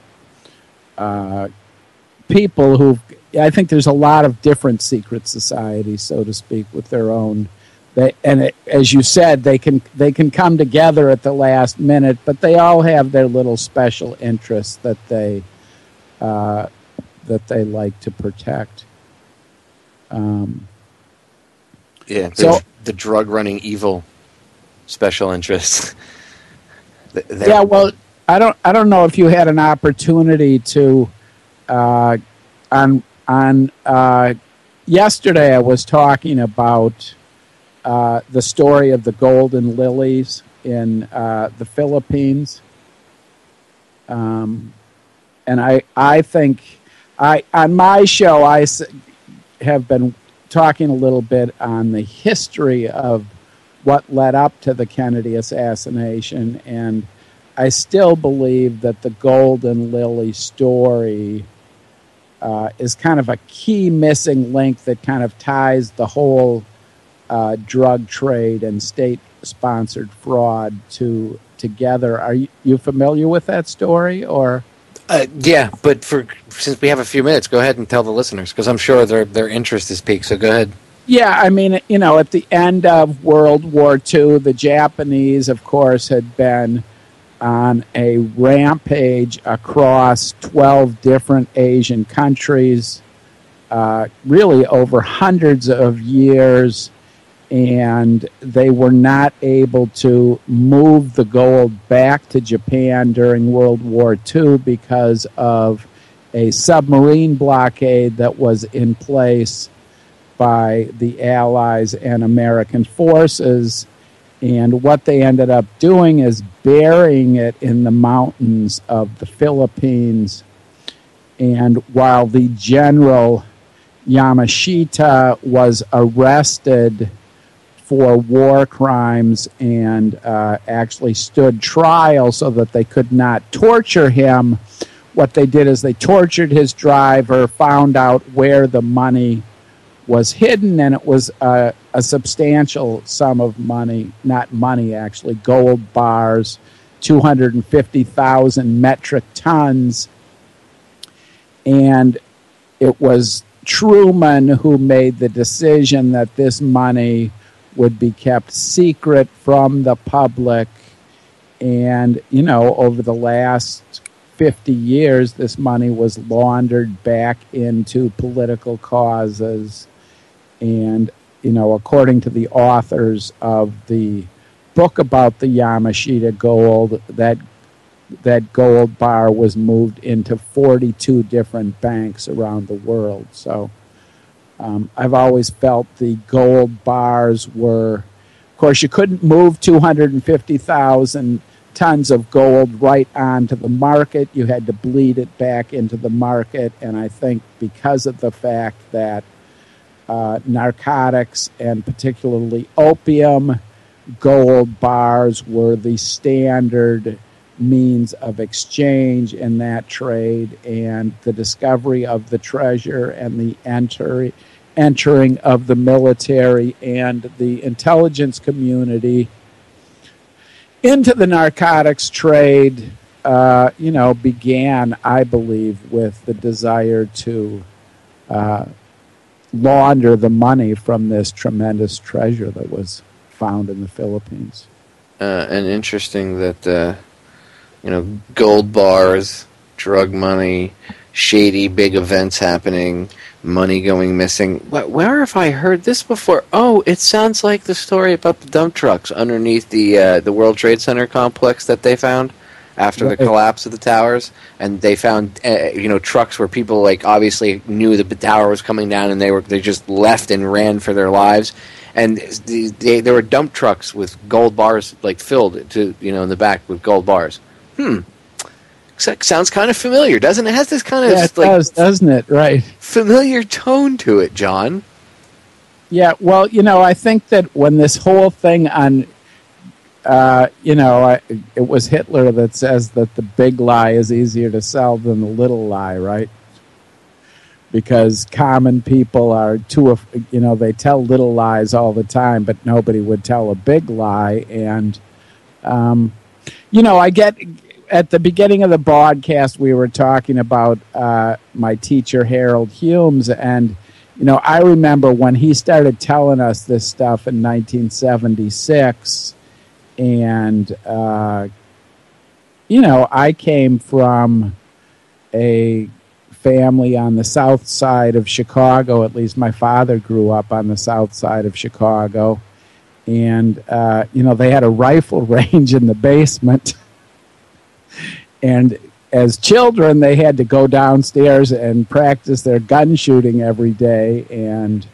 people I think there's a lot of different secret societies, so to speak, with their own. As you said, they can come together at the last minute, but they all have their little special interests that they like to protect. So the drug running evil special interests. Yeah, well, I don't know if you had an opportunity to on yesterday I was talking about the story of the golden lilies in the Philippines, and I think on my show I have been talking a little bit on the history of what led up to the Kennedy assassination, and I still believe that the Golden Lily story is kind of a key missing link that kind of ties the whole drug trade and state-sponsored fraud together. Are you familiar with that story, or? Yeah, but since we have a few minutes, go ahead and tell the listeners, because I'm sure their interest is piqued. So go ahead. Yeah, I mean, at the end of World War II, the Japanese, of course, had been on a rampage across 12 different Asian countries, really over hundreds of years, and they were not able to move the gold back to Japan during World War II because of a submarine blockade that was in place by the Allies and American forces. And what they ended up doing is burying it in the mountains of the Philippines. And while the general Yamashita was arrested for war crimes and actually stood trial so that they could not torture him, what they did is they tortured his driver, found out where the money was hidden, and it was a substantial sum of money, not money actually, gold bars, 250,000 metric tons. And it was Truman who made the decision that this money would be kept secret from the public. And, over the last 50 years, this money was laundered back into political causes. And, according to the authors of the book about the Yamashita gold, that gold bar was moved into 42 different banks around the world. So I've always felt the gold bars were, of course, you couldn't move 250,000 tons of gold right onto the market. You had to bleed it back into the market. And I think because of the fact that narcotics, and particularly opium, gold bars were the standard means of exchange in that trade, and the discovery of the treasure and the entering of the military and the intelligence community into the narcotics trade, began, I believe, with the desire to launder the money from this tremendous treasure that was found in the Philippines. And interesting that, gold bars, drug money, shady big events happening, money going missing. Where have I heard this before? Oh, it sounds like the story about the dump trucks underneath the World Trade Center complex that they found after the collapse of the towers, and they found trucks where people like obviously knew that the tower was coming down, and they just left and ran for their lives, and there were dump trucks with gold bars like filled to in the back with gold bars. Sounds kind of familiar, doesn't it? It has this kind of it does, doesn't it? Right, familiar tone to it, John. Yeah, well, I think that when this whole thing on it was Hitler that says that the big lie is easier to sell than the little lie, right? Because common people are they tell little lies all the time, but nobody would tell a big lie. And, I get at the beginning of the broadcast, we were talking about my teacher, Harold Humes, and, I remember when he started telling us this stuff in 1976. And, I came from a family on the south side of Chicago. At least my father grew up on the south side of Chicago. And, they had a rifle range in the basement. And as children, they had to go downstairs and practice their gun shooting every day. And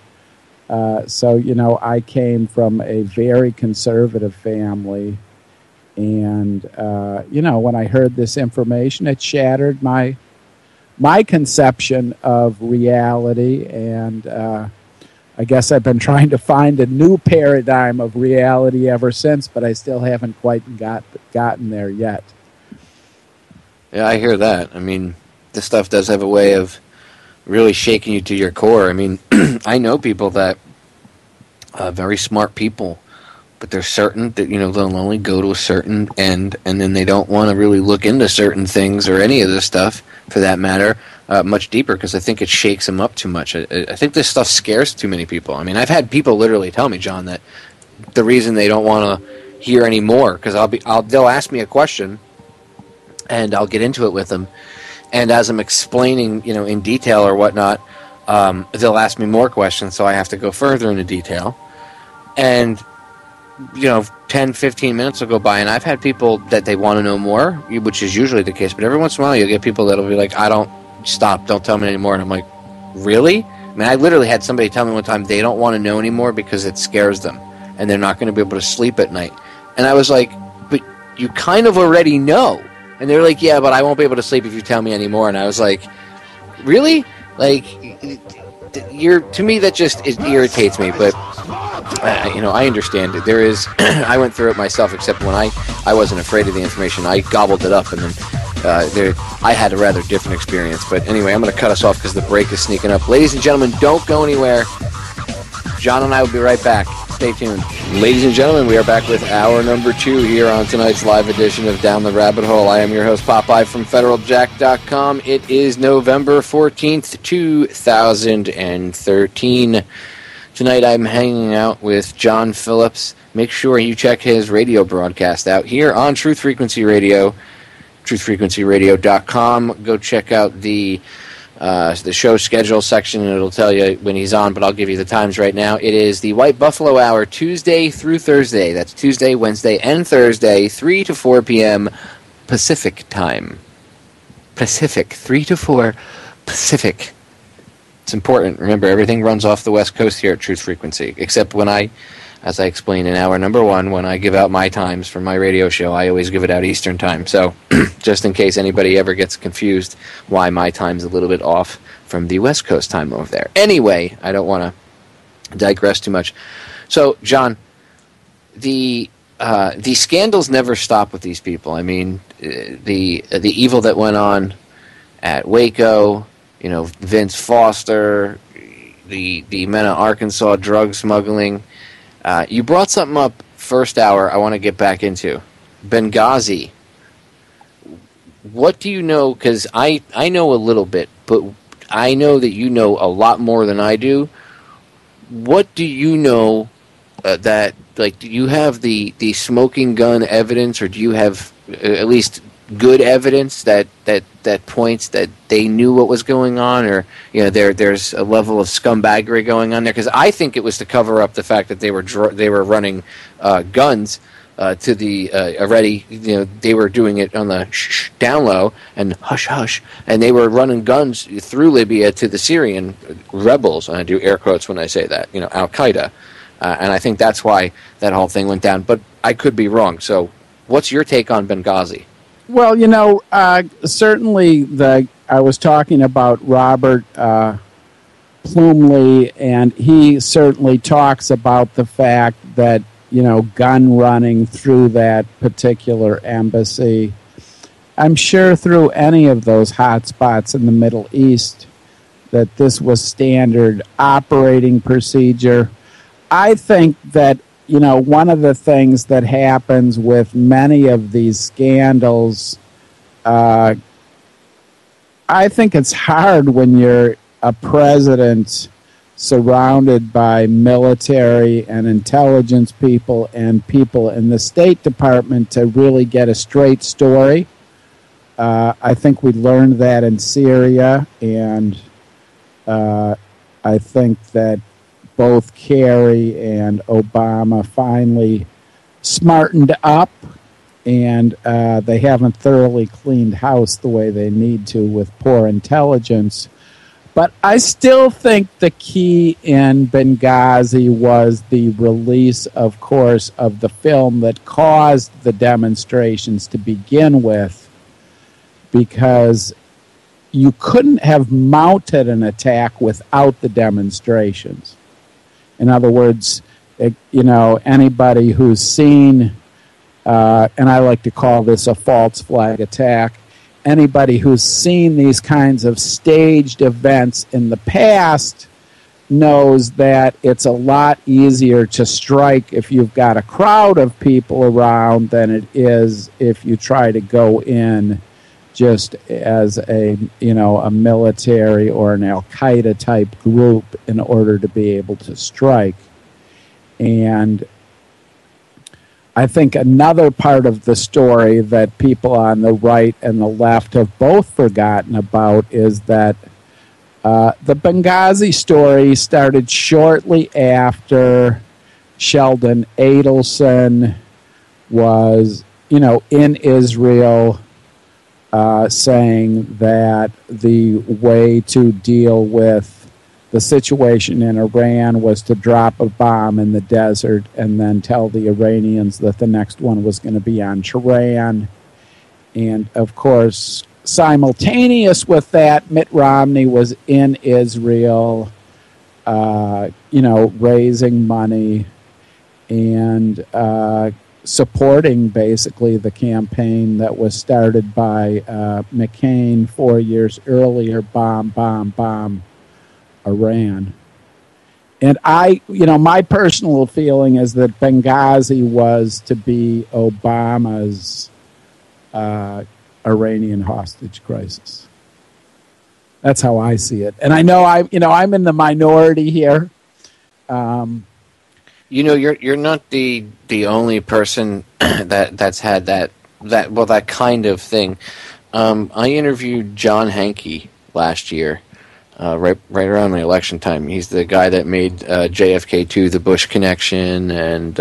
so, I came from a very conservative family. And, when I heard this information, it shattered my conception of reality. And I guess I've been trying to find a new paradigm of reality ever since, but I still haven't quite gotten there yet. Yeah, I hear that. I mean, this stuff does have a way of really shaking you to your core. I mean, I know people that very smart people, but they're certain that they'll only go to a certain end, and then they don't want to really look into certain things or any of this stuff, for that matter, much deeper, because I think it shakes them up too much. I think this stuff scares too many people. I mean, I've had people literally tell me, John, that the reason they don't want to hear any more, because they'll ask me a question, and I'll get into it with them, and as I'm explaining, in detail or whatnot, they'll ask me more questions, so I have to go further into detail. And, 10, 15 minutes will go by, and I've had people that they want to know more, which is usually the case, but every once in a while you'll get people that'll be like, don't tell me anymore. And I'm like, really? I mean, I literally had somebody tell me one time they don't want to know anymore because it scares them, and they're not going to be able to sleep at night. And I was like, but you kind of already know. And they're like, yeah, but I won't be able to sleep if you tell me anymore. And I was like, really? Like, to me, that just irritates me. But, I understand. There is, I went through it myself, except when I wasn't afraid of the information. I gobbled it up, and then I had a rather different experience. But anyway, I'm going to cut us off because the break is sneaking up. Ladies and gentlemen, don't go anywhere. John and I will be right back. Stay tuned. Ladies and gentlemen, we are back with hour number 2 here on tonight's live edition of Down the Rabbit Hole. I am your host, Popeye from FederalJack.com. It is November 14th, 2013. Tonight I'm hanging out with John Phillips. Make sure you check his radio broadcast out here on Truth Frequency Radio, truthfrequencyradio.com. Go check out the show schedule section, and it'll tell you when he's on, but I'll give you the times right now. It is the White Buffalo Hour, Tuesday through Thursday. That's Tuesday, Wednesday, and Thursday, 3 to 4 p.m. Pacific time. Pacific, 3 to 4 Pacific. It's important. Remember, everything runs off the West Coast here at Truth Frequency, except when as I explained in hour number 1, when I give out my times for my radio show, I always give it out Eastern time. So, just in case anybody ever gets confused why my time's a little bit off from the West Coast time over there. Anyway, I don't want to digress too much. So, John, the scandals never stop with these people. I mean, the evil that went on at Waco, Vince Foster, the Mena, Arkansas drug smuggling. You brought something up first hour I want to get back into. Benghazi. What do you know? Because I know a little bit, but I know that you know a lot more than I do. What do you know that, like, do you have the smoking gun evidence, or do you have at least good evidence that that points that they knew what was going on, or there's a level of scumbaggery going on there? Because I think it was to cover up the fact that they were running guns to the already. They were doing it on the down low and hush hush, and they were running guns through Libya to the Syrian rebels. And I do air quotes when I say that. Al Qaeda, and I think that's why that whole thing went down. But I could be wrong. So, what's your take on Benghazi? Well, certainly I was talking about Robert Plumley, and he certainly talks about the fact that, gun running through that particular embassy, I'm sure through any of those hot spots in the Middle East, that this was standard operating procedure. I think that one of the things that happens with many of these scandals, I think it's hard when you're a president surrounded by military and intelligence people and people in the State Department to really get a straight story. I think we learned that in Syria, and I think that both Kerry and Obama finally smartened up, and they haven't thoroughly cleaned house the way they need to with poor intelligence. But I still think the key in Benghazi was the release, of course, of the film that caused the demonstrations to begin with, because you couldn't have mounted an attack without the demonstrations. In other words, anybody who's seen, and I like to call this a false flag attack, anybody who's seen these kinds of staged events in the past knows that it's a lot easier to strike if you've got a crowd of people around than it is if you try to go in just as a military or an Al-Qaeda type group in order to be able to strike. And I think another part of the story that people on the right and the left have both forgotten about is that the Benghazi story started shortly after Sheldon Adelson was, in Israel, saying that the way to deal with the situation in Iran was to drop a bomb in the desert and then tell the Iranians that the next one was going to be on Tehran. And, of course, simultaneous with that, Mitt Romney was in Israel, raising money and supporting basically the campaign that was started by McCain 4 years earlier, bomb Iran. And my personal feeling is that Benghazi was to be Obama's Iranian hostage crisis. That's how I see it. And I know I'm in the minority here. You're not the only person that's had that kind of thing. I interviewed John Hankey last year, right around the election time. He's the guy that made JFK 2, The Bush Connection, and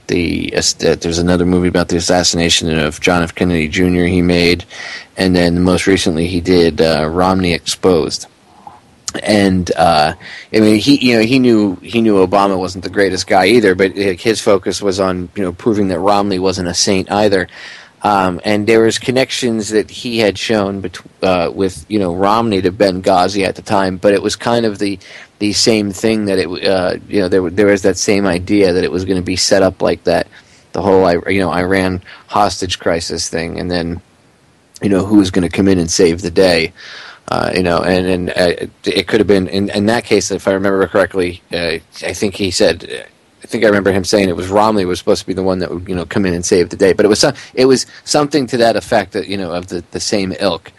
there's another movie about the assassination of John F. Kennedy Jr. he made, and then most recently he did Romney Exposed. And he knew Obama wasn't the greatest guy either, but his focus was on proving that Romney wasn't a saint either. And there was connections that he had shown with Romney to Benghazi at the time, but it was kind of the same thing that there was that same idea that it was going to be set up like that, the whole Iran hostage crisis thing, and then who was going to come in and save the day. And it could have been in that case, if I remember correctly. I think I remember him saying it was Romney was supposed to be the one that would come in and save the day. But it was something to that effect that of the same ilk.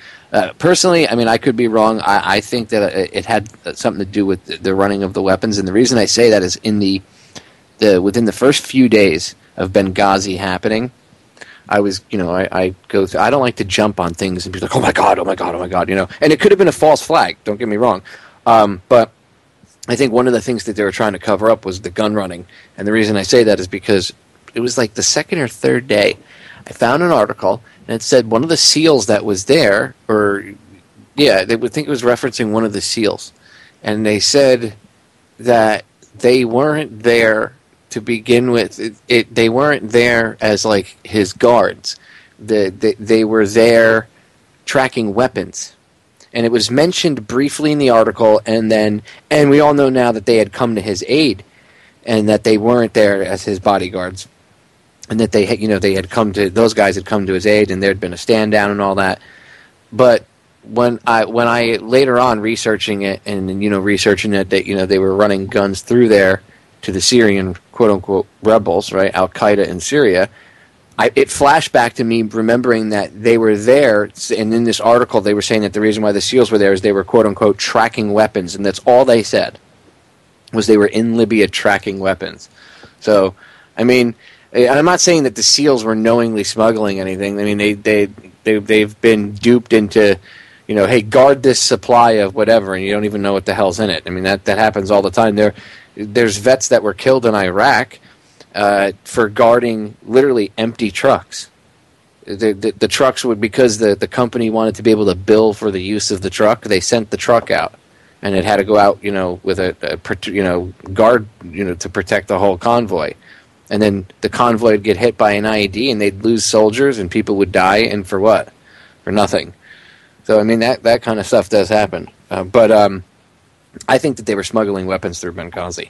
Personally, I could be wrong. I think that it had something to do with the running of the weapons, and the reason I say that is within the first few days of Benghazi happening. I was, I go through. I don't like to jump on things and be like, oh my god, And it could have been a false flag. Don't get me wrong, but I think one of the things that they were trying to cover up was the gun running. And the reason I say that is because it was like the second or third day, I found an article and it said one of the SEALs that was there, they would think it was referencing one of the SEALs, and they said that they weren't there to begin with. They weren't there as like his guards. They were there tracking weapons, and it was mentioned briefly in the article. And we all know now that they had come to his aid, and that they weren't there as his bodyguards, and that those guys had come to his aid, and there had been a stand down and all that. But when I later on researching it and researching it, that they were running guns through there to the Syrian quote unquote rebels, right, Al Qaeda in Syria, it flashed back to me remembering that they were there, and in this article they were saying that the reason why the SEALs were there is they were quote unquote tracking weapons, and that's all they said was they were in Libya tracking weapons. So, I mean, I'm not saying that the SEALs were knowingly smuggling anything. I mean, they've been duped into, hey, guard this supply of whatever, and you don't even know what the hell's in it. I mean, that happens all the time. There's vets that were killed in Iraq for guarding literally empty trucks. The trucks would, because the company wanted to be able to bill for the use of the truck, they sent the truck out, and it had to go out, with a guard, to protect the whole convoy. And then the convoy would get hit by an IED, and they'd lose soldiers, and people would die, and for what? For nothing. So, I mean, that kind of stuff does happen. But I think that they were smuggling weapons through Benghazi.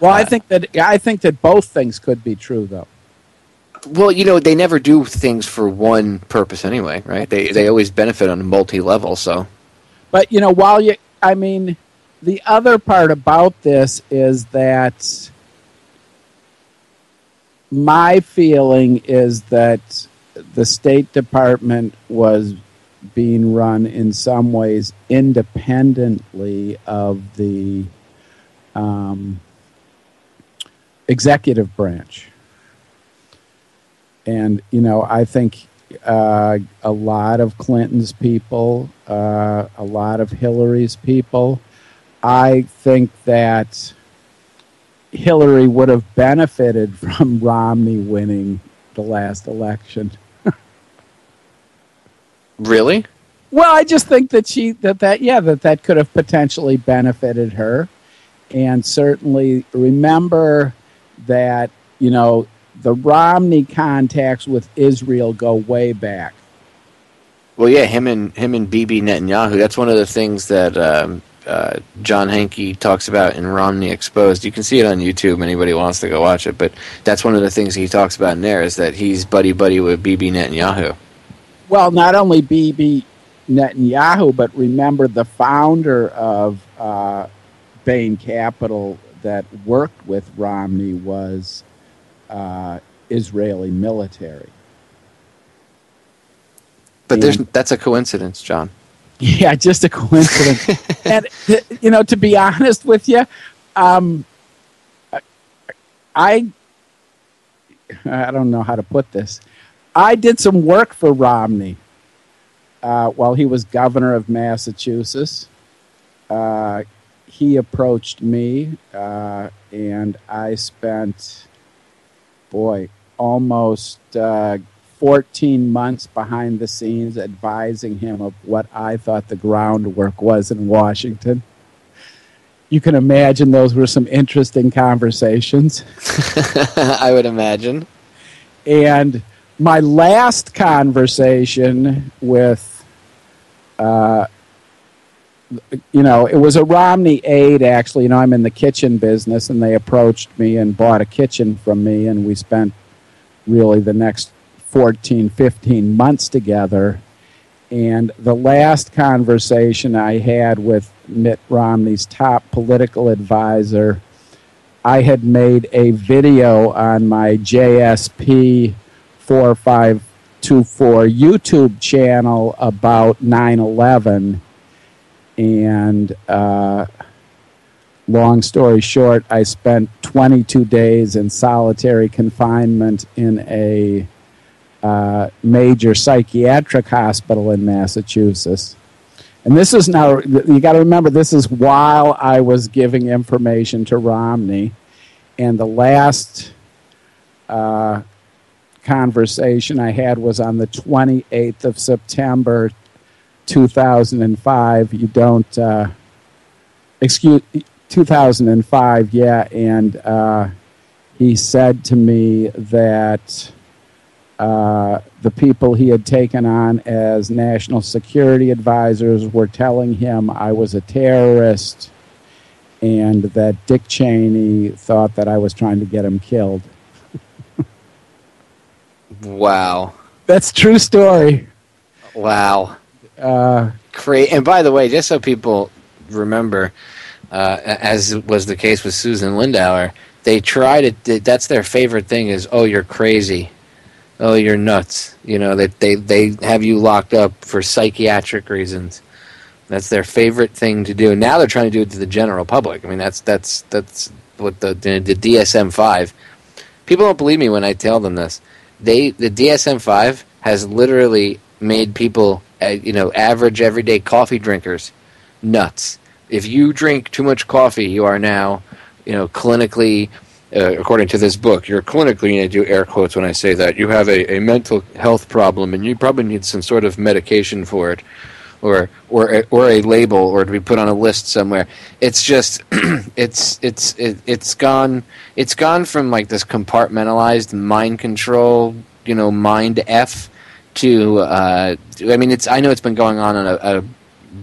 Well, I think that both things could be true, though. Well, they never do things for one purpose anyway, right? They always benefit on a multi-level, so. But, the other part about this is that my feeling is that the State Department was being run in some ways independently of the executive branch. And, I think a lot of Clinton's people, a lot of Hillary's people, I think that Hillary would have benefited from Romney winning the last election. Really? Well, I just think that that could have potentially benefited her. And certainly remember that, the Romney contacts with Israel go way back. Well, yeah, him and Bibi Netanyahu. That's one of the things that John Hankey talks about in Romney Exposed. You can see it on YouTube. Anybody wants to go watch it, but that's one of the things he talks about in there is that he's buddy with Bibi Netanyahu. Well, not only Bibi Netanyahu, but remember the founder of Bain Capital that worked with Romney was Israeli military. But that's a coincidence, John. Yeah, just a coincidence. And, to be honest with you, I don't know how to put this. I did some work for Romney while he was governor of Massachusetts. He approached me, and I spent, almost 14 months behind the scenes advising him of what I thought the groundwork was in Washington. You can imagine those were some interesting conversations. I would imagine. And my last conversation with, it was a Romney aide, actually. I'm in the kitchen business, and they approached me and bought a kitchen from me, and we spent really the next 14, 15 months together. And the last conversation I had with Mitt Romney's top political advisor, I had made a video on my JSP 4524 YouTube channel about 9/11. And long story short, I spent 22 days in solitary confinement in a major psychiatric hospital in Massachusetts. And this is now, you got to remember, this is while I was giving information to Romney. And the last conversation I had was on the 28th of September, 2005. 2005, yeah. And he said to me that the people he had taken on as national security advisors were telling him I was a terrorist, and that Dick Cheney thought that I was trying to get him killed. Wow. That's a true story. Wow. And by the way, just so people remember, as was the case with Susan Lindauer, they try to, that's their favorite thing is, oh, you're crazy. Oh, you're nuts. You know, that they have you locked up for psychiatric reasons. That's their favorite thing to do. Now they're trying to do it to the general public. I mean, that's what the DSM-5. People don't believe me when I tell them this. The DSM-5 has literally made people, average everyday coffee drinkers nuts. If you drink too much coffee, you are now, clinically, according to this book, you're clinically, I do air quotes when I say that, you have a mental health problem and you probably need some sort of medication for it. Or a label, or to be put on a list somewhere. It's just it's gone from like this compartmentalized mind control, mind F to I know it's been going on a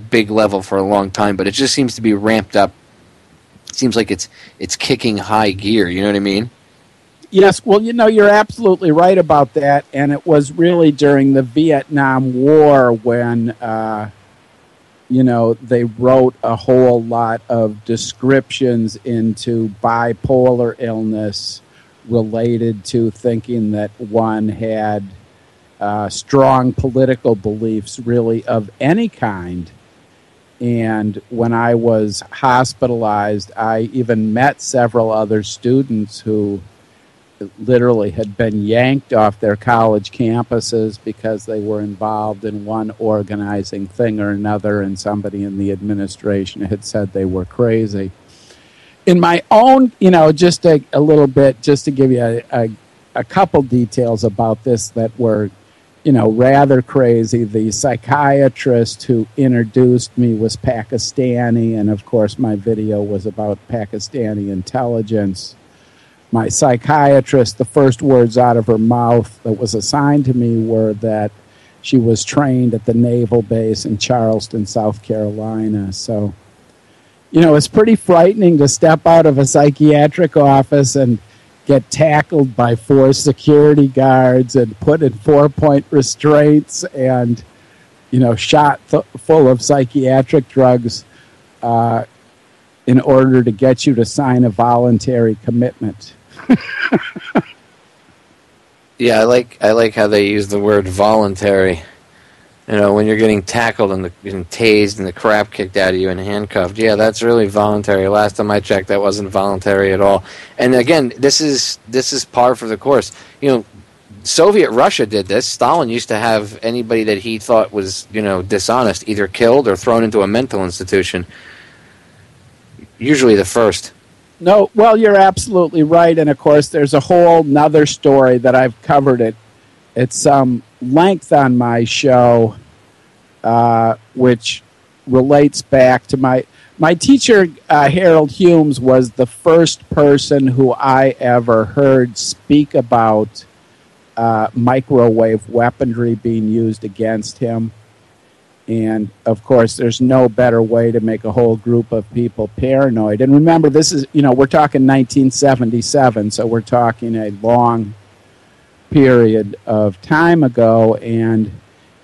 big level for a long time, but it just seems to be ramped up. It seems like it's kicking high gear. You know what I mean? Yes, well, you're absolutely right about that, and it was really during the Vietnam War when, they wrote a whole lot of descriptions into bipolar illness related to thinking that one had strong political beliefs, really, of any kind. And when I was hospitalized, I even met several other students who literally had been yanked off their college campuses because they were involved in one organizing thing or another, and somebody in the administration had said they were crazy. In my own, just a little bit, just to give you a couple details about this that were, rather crazy. The psychiatrist who introduced me was Pakistani, and of course my video was about Pakistani intelligence. My psychiatrist, the first words out of her mouth that was assigned to me were that she was trained at the naval base in Charleston, South Carolina. So, it's pretty frightening to step out of a psychiatric office and get tackled by 4 security guards and put in 4-point restraints and, shot full of psychiatric drugs in order to get you to sign a voluntary commitment. Yeah, I like how they use the word voluntary. When you're getting tackled and tased and the crap kicked out of you and handcuffed. Yeah, that's really voluntary. Last time I checked, that wasn't voluntary at all. And again, this is par for the course. Soviet Russia did this. Stalin used to have anybody that he thought was, dishonest either killed or thrown into a mental institution. Usually the first. No, well, you're absolutely right. And, of course, there's a whole nother story that I've covered at some length on my show, which relates back to my teacher, Harold Humes, was the first person who I ever heard speak about microwave weaponry being used against him. And, of course, there's no better way to make a whole group of people paranoid. And remember, this is, we're talking 1977, so we're talking a long period of time ago. And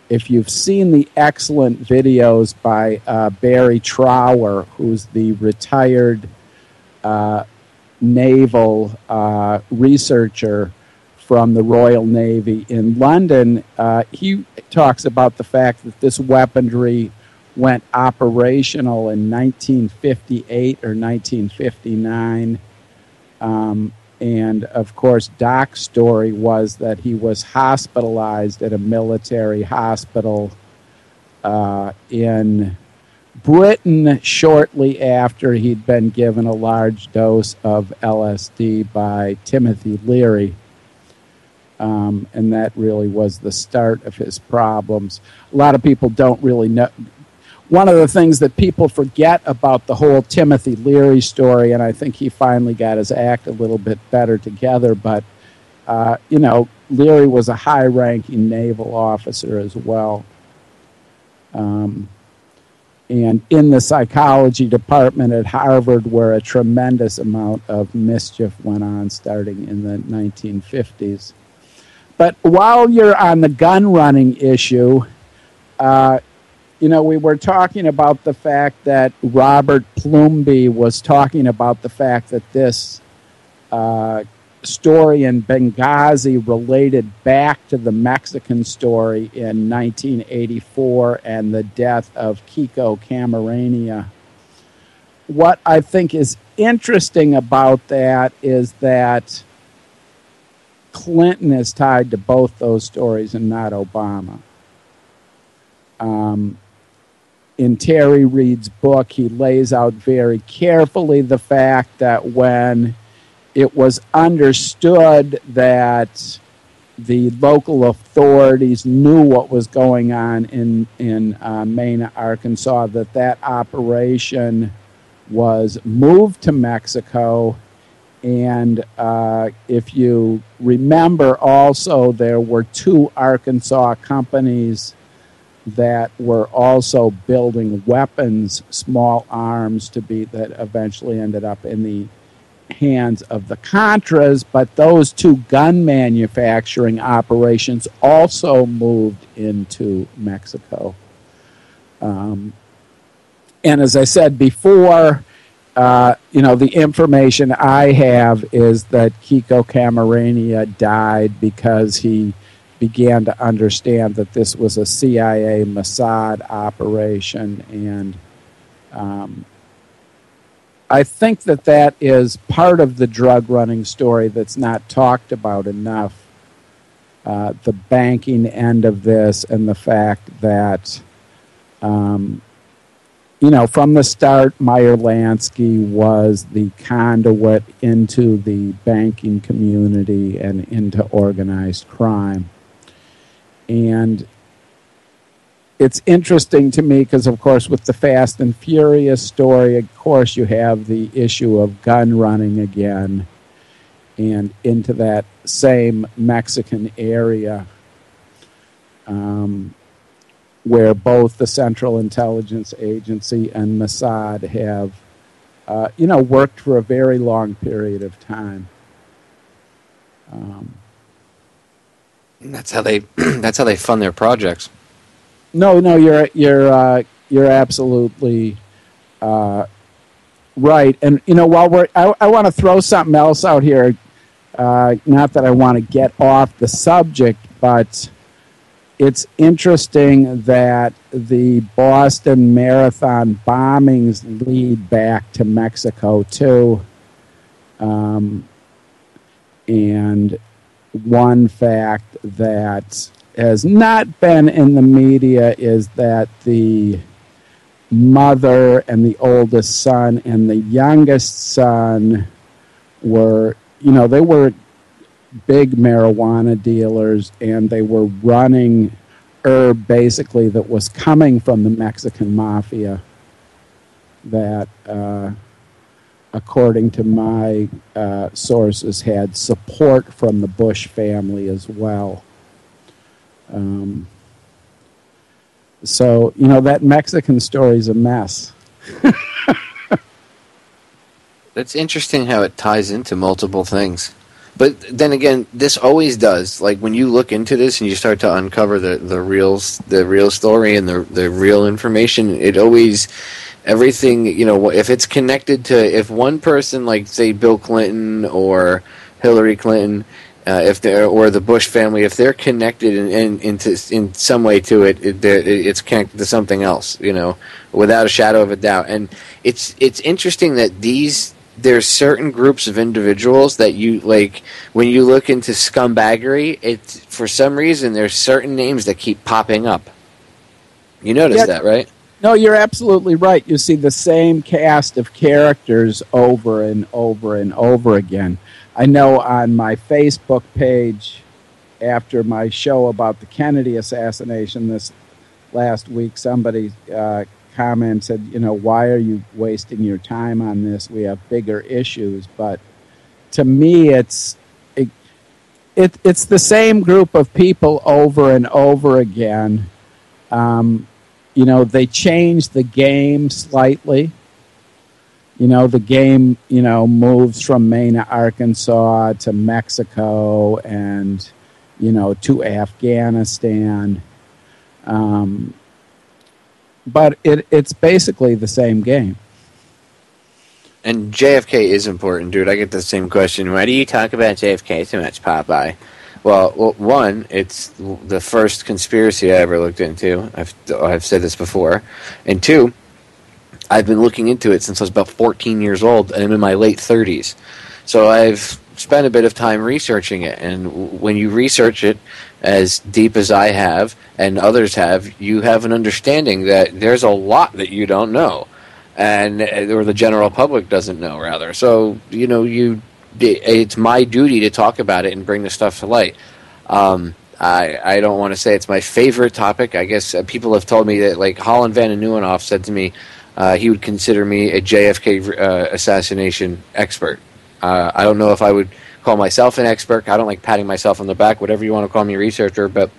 if you've seen the excellent videos by Barry Trower, who's the retired naval researcher from the Royal Navy in London, he talks about the fact that this weaponry went operational in 1958 or 1959. And, of course, Doc's story was that he was hospitalized at a military hospital in Britain shortly after he'd been given a large dose of LSD by Timothy Leary. And that really was the start of his problems. A lot of people don't really know. One of the things that people forget about the whole Timothy Leary story, and I think he finally got his act a little bit better together, but, Leary was a high-ranking naval officer as well. And in the psychology department at Harvard, where a tremendous amount of mischief went on starting in the 1950s. But while you're on the gun running issue, we were talking about the fact that Robert Plumby was talking about the fact that this story in Benghazi related back to the Mexican story in 1984 and the death of Kiko Camarena. What I think is interesting about that is that Clinton is tied to both those stories and not Obama. In Terry Reid's book, he lays out very carefully the fact that when it was understood that the local authorities knew what was going on in Mena, Arkansas, that operation was moved to Mexico. And if you remember also, there were 2 Arkansas companies that were also building weapons, small arms, that eventually ended up in the hands of the Contras, but those 2 gun manufacturing operations also moved into Mexico. And as I said before, the information I have is that Kiko Camarena died because he began to understand that this was a CIA Mossad operation, and I think that is part of the drug running story that's not talked about enough. The banking end of this and the fact that, from the start, Meyer Lansky was the conduit into the banking community and into organized crime. And it's interesting to me because, of course, with the Fast and Furious story, of course, you have the issue of gun running again and into that same Mexican area where both the Central Intelligence Agency and Mossad have, worked for a very long period of time. That's how they fund their projects. No, you're absolutely right. And while I want to throw something else out here. Not that I want to get off the subject, but it's interesting that the Boston Marathon bombings lead back to Mexico too. And one fact that has not been in the media is that the mother and the oldest son and the youngest son were, they were big marijuana dealers, and they were running herb basically that was coming from the Mexican mafia that, according to my sources, had support from the Bush family as well. So, that Mexican story is a mess. That's interesting how it ties into multiple things. But then again, this always does. Like when you look into this and you start to uncover the real story and the real information, it always, everything, if it's connected to, if one person, like say Bill Clinton or Hillary Clinton, or the Bush family, if they're connected in some way to it, it's connected to something else, without a shadow of a doubt. And it's interesting that these there's certain groups of individuals that you like when you look into scumbaggery. It's for some reason there's certain names that keep popping up. You notice that, right? No, you're absolutely right. You see the same cast of characters over and over and over again. I know on my Facebook page, after my show about the Kennedy assassination this last week, somebody commented, why are you wasting your time on this? We have bigger issues. But to me, it's the same group of people over and over again. They changed the game slightly. The game, moves from Mena, Arkansas to Mexico and, to Afghanistan. But it's basically the same game. And JFK is important, dude. I get the same question. Why do you talk about JFK so much, Popeye? Well, one, it's the first conspiracy I ever looked into. I've said this before. And two, I've been looking into it since I was about 14 years old, and I'm in my late 30s. So I've spent a bit of time researching it. And when you research it as deep as I have and others have, you have an understanding that there's a lot that you don't know, or the general public doesn't know, rather. So, it's my duty to talk about it and bring the stuff to light. I don't want to say it's my favorite topic. I guess people have told me that, like, Holland Van Nieuwenhof said to me he would consider me a JFK assassination expert. I don't know if I would call myself an expert. I don't like patting myself on the back, whatever you want to call me, researcher, but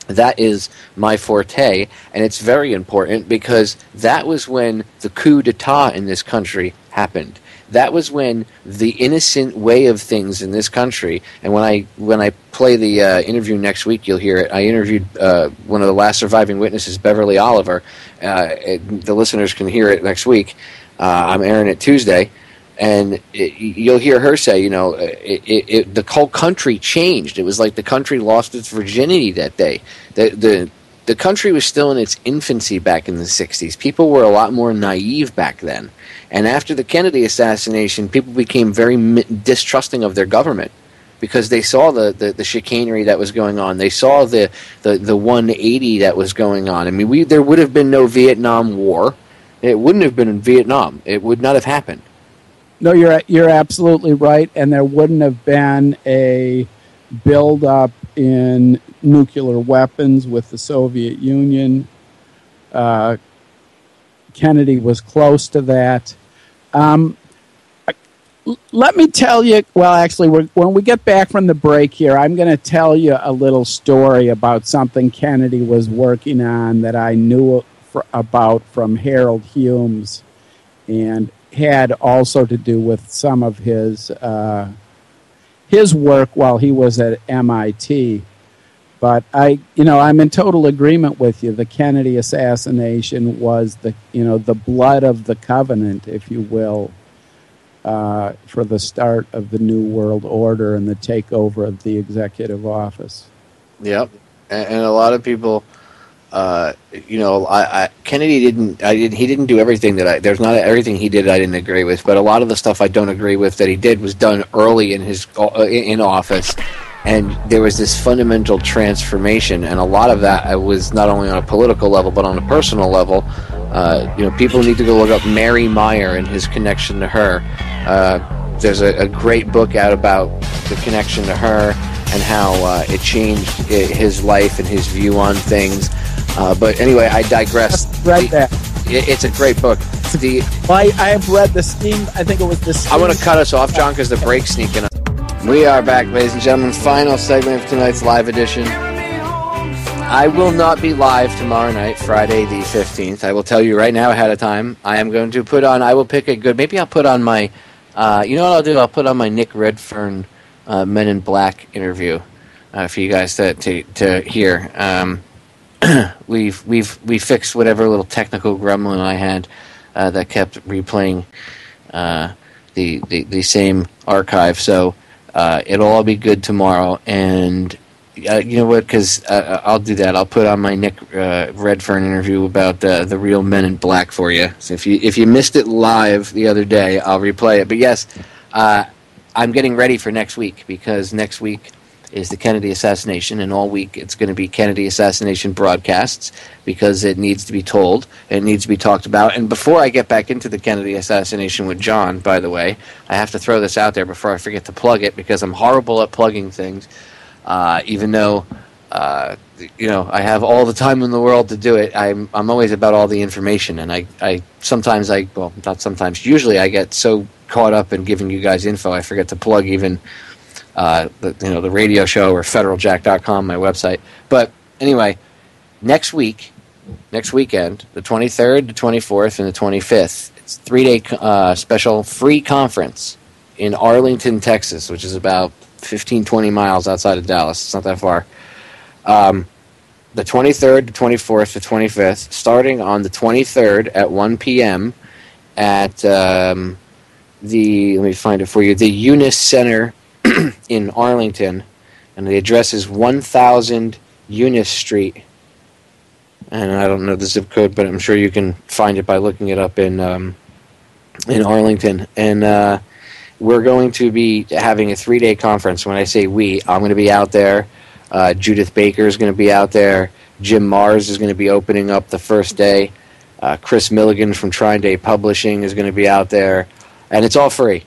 that is my forte, and it's very important because that was when the coup d'etat in this country happened. That was when the innocent way of things in this country, and when I play the interview next week, you'll hear it. I interviewed one of the last surviving witnesses, Beverly Oliver. The listeners can hear it next week. I'm airing it Tuesday, and you'll hear her say, the whole country changed. It was like the country lost its virginity that day. The country was still in its infancy back in the 60s. People were a lot more naive back then. And after the Kennedy assassination, people became very distrusting of their government because they saw the chicanery that was going on. They saw the 180 that was going on. I mean, there would have been no Vietnam War. It wouldn't have been in Vietnam. It would not have happened. No, you're absolutely right, and there wouldn't have been a build-up in nuclear weapons with the Soviet Union. Kennedy was close to that. Let me tell you, well, actually, when we get back from the break here, I'm going to tell you a little story about something Kennedy was working on that I knew about from Harold Humes, and had also to do with some of his work while he was at MIT. But I'm in total agreement with you. The Kennedy assassination was the blood of the covenant, if you will, for the start of the New World Order and the takeover of the executive office. Yep, and a lot of people, Kennedy didn't do everything there's not everything he did I didn't agree with, but a lot of the stuff I don't agree with that he did was done early in office. And there was this fundamental transformation, and a lot of that was not only on a political level, but on a personal level. People need to go look up Mary Meyer and his connection to her. There's a great book out about the connection to her and how it changed his life and his view on things. But anyway, I digress. Read that. It's a great book. I have read the Steam. I think it was the Steam. I want to cut us off, John, because the break's sneaking up. We are back, ladies and gentlemen. Final segment of tonight's live edition. I will not be live tomorrow night, Friday the 15th. I will tell you right now ahead of time. I am going to maybe I'll put on my, you know what I'll do? I'll put on my Nick Redfern Men in Black interview for you guys to hear. We fixed whatever little technical gremlin I had that kept replaying the same archive. So it'll all be good tomorrow, and You know what? Because I'll do that. I'll put on my Nick Redfern interview about the real Men in Black for you. So if you missed it live the other day, I'll replay it. But yes, I'm getting ready for next week, because next week is the Kennedy assassination, and all week it's going to be Kennedy assassination broadcasts, because it needs to be told, it needs to be talked about. And before I get back into the Kennedy assassination with John, by the way, I have to throw this out there before I forget to plug it, because I'm horrible at plugging things, even though I have all the time in the world to do it. I'm always about all the information, and usually I get so caught up in giving you guys info, I forget to plug even the radio show or federaljack.com, my website. But anyway, next weekend, the 23rd, the 24th, and the 25th, it's a 3-day special free conference in Arlington, Texas, which is about 15, 20 miles outside of Dallas. It's not that far. The 23rd, the 24th, the 25th, starting on the 23rd at 1 p.m. at let me find it for you, the Eunice Center in Arlington, and the address is 1000 Eunice Street, and I don't know the zip code, but I'm sure you can find it by looking it up in Arlington. And we're going to be having a 3-day conference. When I say we, I'm going to be out there. Judith Baker is going to be out there. Jim Mars is going to be opening up the first day. Chris Milligan from Trine Day Publishing is going to be out there, and it's all free.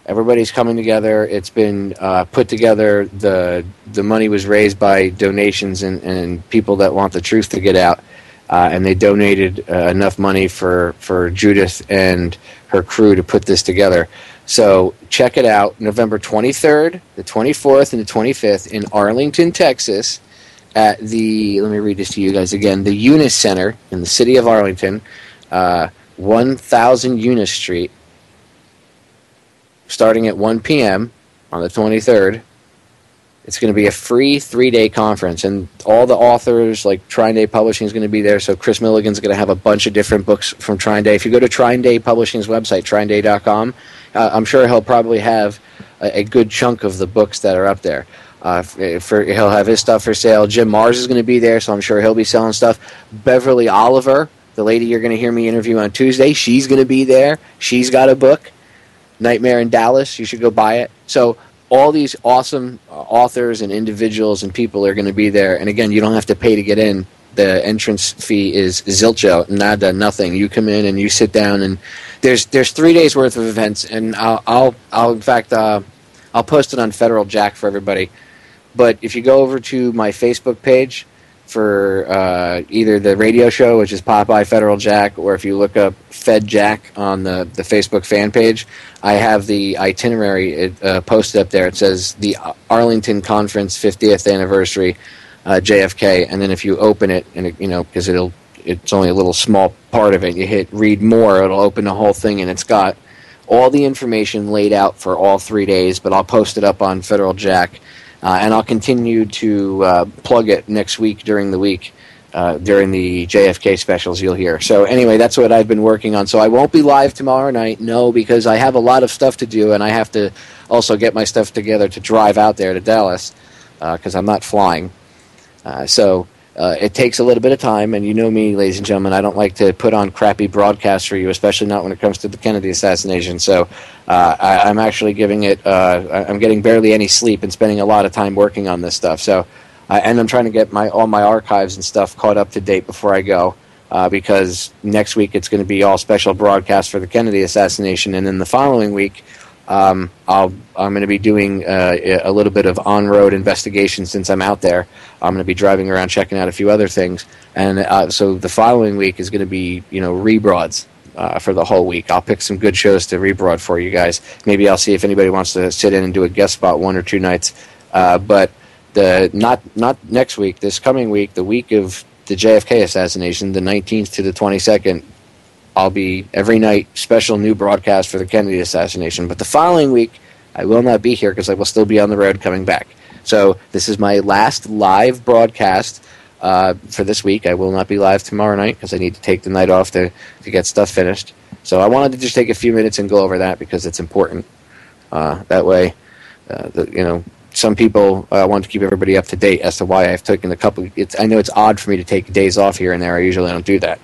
Everybody's coming together. It's been put together. The money was raised by donations and people that want the truth to get out, and they donated enough money for Judith and her crew to put this together. So check it out, November 23rd, the 24th, and the 25th in Arlington, Texas, at the, let me read this to you guys again, the Eunice Center in the city of Arlington, 1000 Eunice Street, starting at 1 p.m. on the 23rd. It's going to be a free 3-day conference, and all the authors, like Trine Day Publishing is going to be there, so Chris Milligan's going to have a bunch of different books from Trine Day. If you go to Trine Day Publishing's website, trineday.com, I'm sure he'll probably have a good chunk of the books that are up there. He'll have his stuff for sale. Jim Mars is going to be there, so I'm sure he'll be selling stuff. Beverly Oliver, the lady you're going to hear me interview on Tuesday, she's going to be there. She's got a book, Nightmare in Dallas. You should go buy it. So all these awesome authors and individuals and people are going to be there. And again, you don't have to pay to get in. The entrance fee is zilcho, nada, nothing. You come in and you sit down, and there's 3 days worth of events. And I'll in fact I'll post it on Federal Jack for everybody. But if you go over to my Facebook page for either the radio show, which is Popeye Federal Jack, or if you look up Fed Jack on the Facebook fan page, I have the itinerary posted up there. It says the Arlington Conference 50th Anniversary, JFK, and then if you open it, and because it's only a little small part of it, you hit read more, it'll open the whole thing, and it's got all the information laid out for all 3 days, but I'll post it up on Federal Jack. And I'll continue to plug it next week during the week, during the JFK specials you'll hear. So anyway, that's what I've been working on. So I won't be live tomorrow night, no, because I have a lot of stuff to do, and I have to also get my stuff together to drive out there to Dallas, because I'm not flying. So it takes a little bit of time, and you know me, ladies and gentlemen, I don't like to put on crappy broadcasts for you, especially not when it comes to the Kennedy assassination. So I'm actually giving it, I'm getting barely any sleep and spending a lot of time working on this stuff. So, and I'm trying to get all my archives and stuff caught up to date before I go, because next week it's going to be all special broadcasts for the Kennedy assassination, and then the following week I'm going to be doing a little bit of on-road investigation since I'm out there. I'm going to be driving around checking out a few other things, and so the following week is going to be rebroads for the whole week. I'll pick some good shows to rebroad for you guys. Maybe I'll see if anybody wants to sit in and do a guest spot 1 or 2 nights. But not next week. This coming week, the week of the JFK assassination, the 19th to the 22nd. I'll be every night special new broadcast for the Kennedy assassination. But the following week, I will not be here because I will still be on the road coming back. So this is my last live broadcast for this week. I will not be live tomorrow night because I need to take the night off to get stuff finished. So I wanted to just take a few minutes and go over that because it's important. That way, some people want to keep everybody up to date as to why I've taken a couple. I know it's odd for me to take days off here and there. I usually don't do that.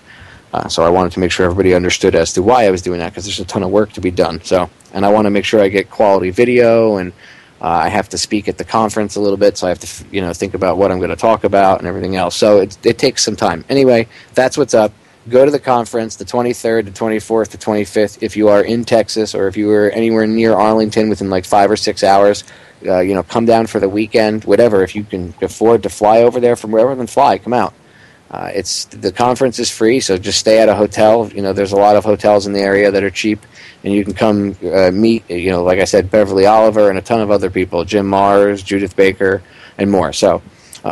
So I wanted to make sure everybody understood as to why I was doing that, because there's a ton of work to be done. So, and I want to make sure I get quality video, and I have to speak at the conference a little bit, so I have to think about what I'm going to talk about and everything else. So it takes some time. Anyway, that's what's up. Go to the conference, the 23rd, the 24th, the 25th. If you are in Texas, or if you are anywhere near Arlington within like 5 or 6 hours, come down for the weekend, whatever. If you can afford to fly over there from wherever, then fly. Come out. The conference is free, so just stay at a hotel. There's a lot of hotels in the area that are cheap, and you can come meet, like I said, Beverly Oliver and a ton of other people, Jim Mars, Judith Baker, and more. So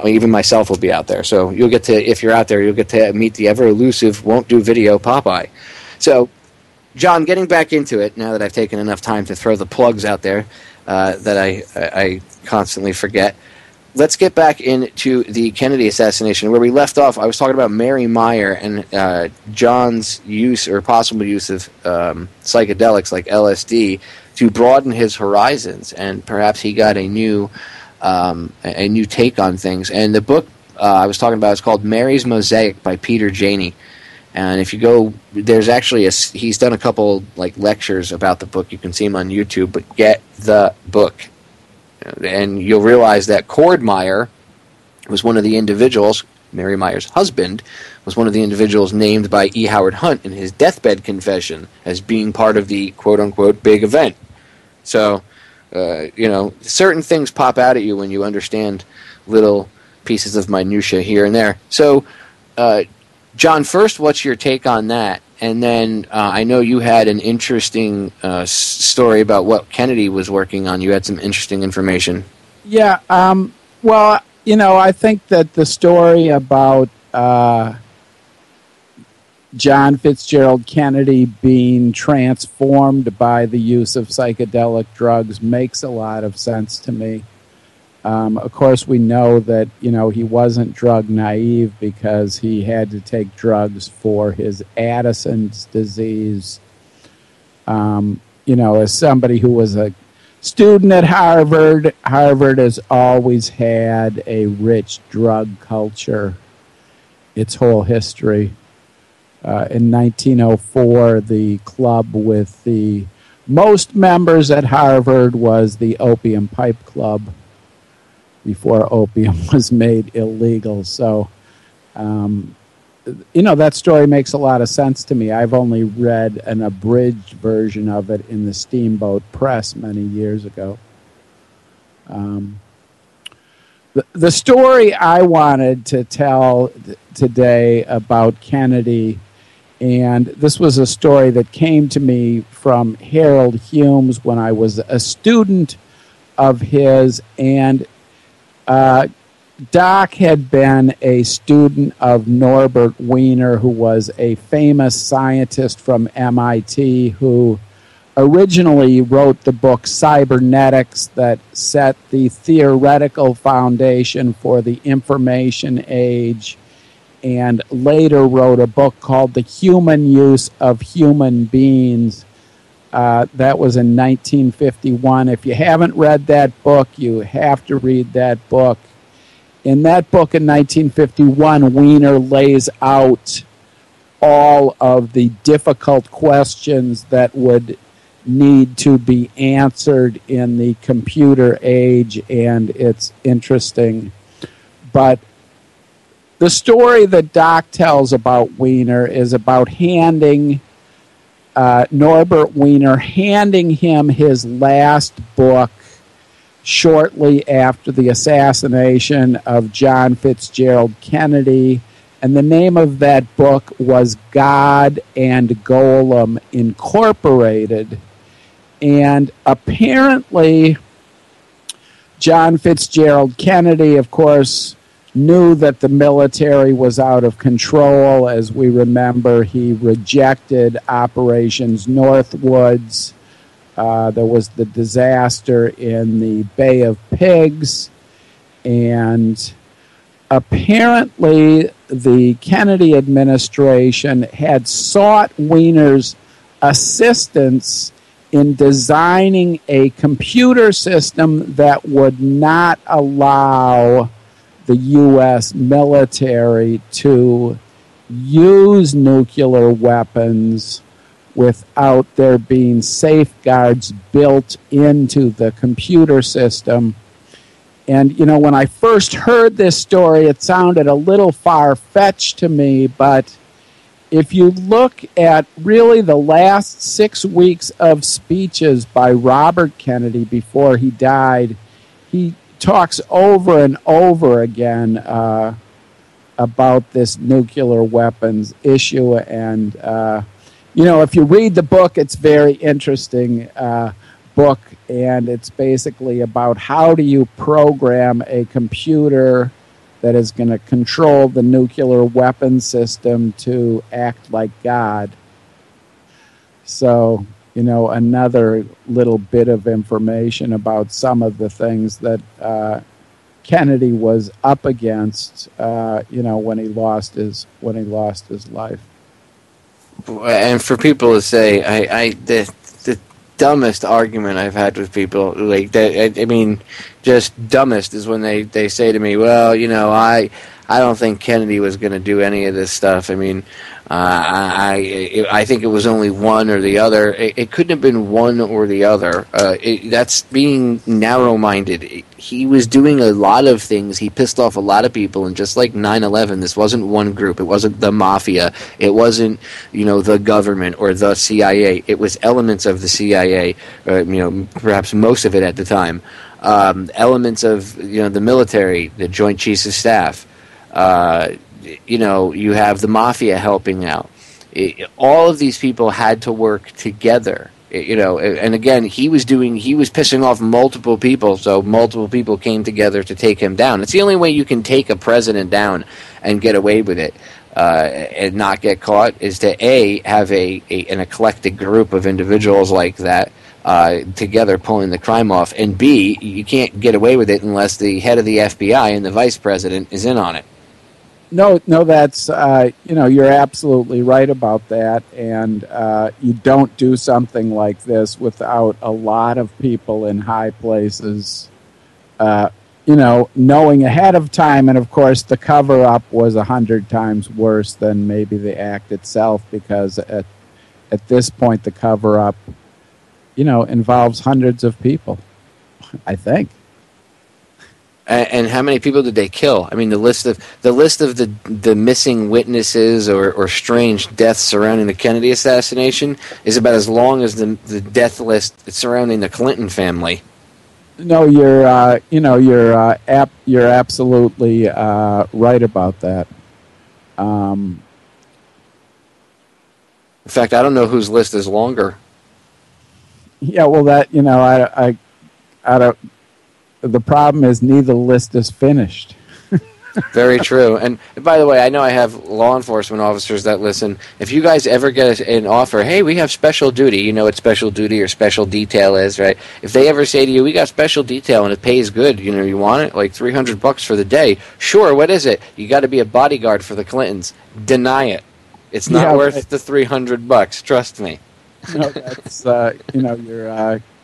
even myself will be out there. So you'll get to, if you're out there, you'll get to meet the ever-elusive, won't-do-video Popeye. So, John, getting back into it, now that I've taken enough time to throw the plugs out there that I constantly forget, let's get back into the Kennedy assassination. Where we left off, I was talking about Mary Meyer and John's use or possible use of psychedelics like LSD to broaden his horizons, and perhaps he got a new take on things. And the book I was talking about is called Mary's Mosaic by Peter Janey. And if you go, there's actually he's done a couple like lectures about the book. You can see him on YouTube, but get the book. And you'll realize that Cord Meyer was one of the individuals, Mary Meyer's husband, was one of the individuals named by E. Howard Hunt in his deathbed confession as being part of the quote-unquote big event. So, certain things pop out at you when you understand little pieces of minutia here and there. So, John, first, what's your take on that? And then I know you had an interesting story about what Kennedy was working on. You had some interesting information. Yeah. Well, I think that the story about John Fitzgerald Kennedy being transformed by the use of psychedelic drugs makes a lot of sense to me. Of course, we know that, he wasn't drug naive because he had to take drugs for his Addison's disease. As somebody who was a student at Harvard, Harvard has always had a rich drug culture, its whole history. In 1904, the club with the most members at Harvard was the Opium Pipe Club, before opium was made illegal. So, that story makes a lot of sense to me. I've only read an abridged version of it in the Steamboat Press many years ago. The story I wanted to tell today about Kennedy, and this was a story that came to me from Harold Humes when I was a student of his, and Doc had been a student of Norbert Wiener, who was a famous scientist from MIT who originally wrote the book Cybernetics that set the theoretical foundation for the information age, and later wrote a book called The Human Use of Human Beings. That was in 1951. If you haven't read that book, you have to read that book. In that book in 1951, Wiener lays out all of the difficult questions that would need to be answered in the computer age, and it's interesting. But the story that Doc tells about Wiener is about Norbert Wiener handing him his last book shortly after the assassination of John Fitzgerald Kennedy, and the name of that book was God and Golem Incorporated. And apparently John Fitzgerald Kennedy, of course, knew that the military was out of control. As we remember, he rejected Operations Northwoods. There was the disaster in the Bay of Pigs, and apparently the Kennedy administration had sought Wiener's assistance in designing a computer system that would not allow the U.S. military to use nuclear weapons without there being safeguards built into the computer system. And, when I first heard this story, it sounded a little far-fetched to me, but if you look at really the last 6 weeks of speeches by Robert Kennedy before he died, he talks over and over again about this nuclear weapons issue. And, if you read the book, it's very interesting book, and it's basically about how do you program a computer that is going to control the nuclear weapon system to act like God. So, another little bit of information about some of the things that Kennedy was up against, when he lost his life. And for people to say, the dumbest argument I've had with people like that, I mean, just dumbest is when they say to me, well, I don't think Kennedy was going to do any of this stuff. I mean, I think it was only one or the other. It couldn't have been one or the other. That's being narrow-minded. He was doing a lot of things. He pissed off a lot of people, and just like 9/11, this wasn't one group. It wasn't the mafia. It wasn't, the government or the CIA. It was elements of the CIA, perhaps most of it at the time. Elements of, the military, the Joint Chiefs of Staff. You have the mafia helping out. All of these people had to work together. And again, he was pissing off multiple people, so multiple people came together to take him down. It's the only way you can take a president down and get away with it and not get caught, is to have an eclectic group of individuals like that together pulling the crime off, and B, you can't get away with it unless the head of the FBI and the vice president is in on it. No, that's, you're absolutely right about that. And you don't do something like this without a lot of people in high places, knowing ahead of time. And, of course, the cover-up was 100 times worse than maybe the act itself, because at this point the cover-up, involves hundreds of people, I think. And how many people did they kill? I mean, the list of the missing witnesses or strange deaths surrounding the Kennedy assassination is about as long as the death list surrounding the Clinton family. No, you're absolutely right about that. In fact, I don't know whose list is longer. Yeah, well, that I don't. The problem is neither list is finished. Very true. And by the way, I know I have law enforcement officers that listen. If you guys ever get an offer, hey, we have special duty, you know what special duty or special detail is, right? If they ever say to you, we got special detail and it pays good, you want it? Like $300 for the day. Sure, what is it? You got to be a bodyguard for the Clintons. Deny it. It's not worth the $300, trust me. No, that's,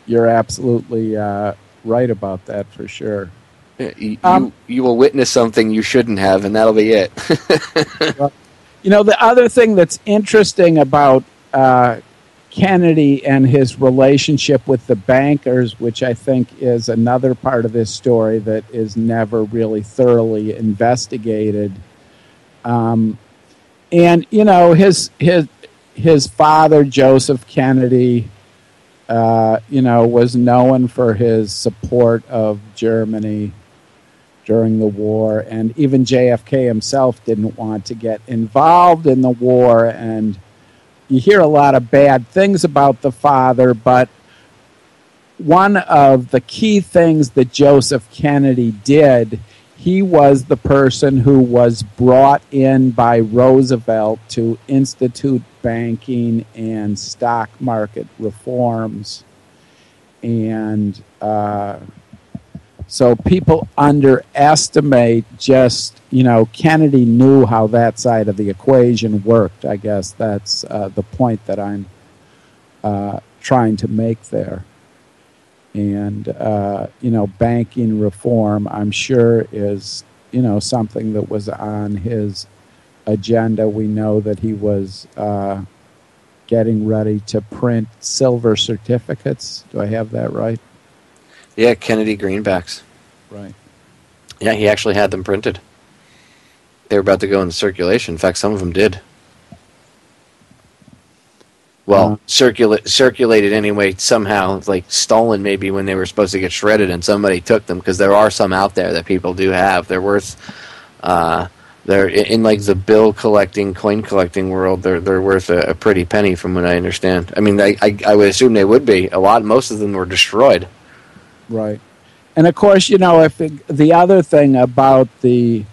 you're absolutely right about that for sure. You will witness something you shouldn't have, and that'll be it. Well, the other thing that's interesting about Kennedy and his relationship with the bankers, which I think is another part of this story that is never really thoroughly investigated. And his father, Joseph Kennedy, was known for his support of Germany during the war, and even JFK himself didn't want to get involved in the war, and you hear a lot of bad things about the father, but one of the key things that Joseph Kennedy did, he was the person who was brought in by Roosevelt to institute banking and stock market reforms. And so people underestimate just, Kennedy knew how that side of the equation worked. I guess that's the point that I'm trying to make there. And, banking reform, I'm sure, is, something that was on his agenda. We know that he was getting ready to print silver certificates. Do I have that right? Yeah, Kennedy greenbacks. Right. Yeah, he actually had them printed. They were about to go into circulation. In fact, some of them did. Well, circulated anyway, somehow, like stolen maybe when they were supposed to get shredded, and somebody took them, because there are some out there that people do have. They're worth, they're in like the bill collecting, coin collecting world. They're worth a pretty penny, from what I understand. I mean, I would assume they would be. Most of them were destroyed. Right, and of course, the other thing about the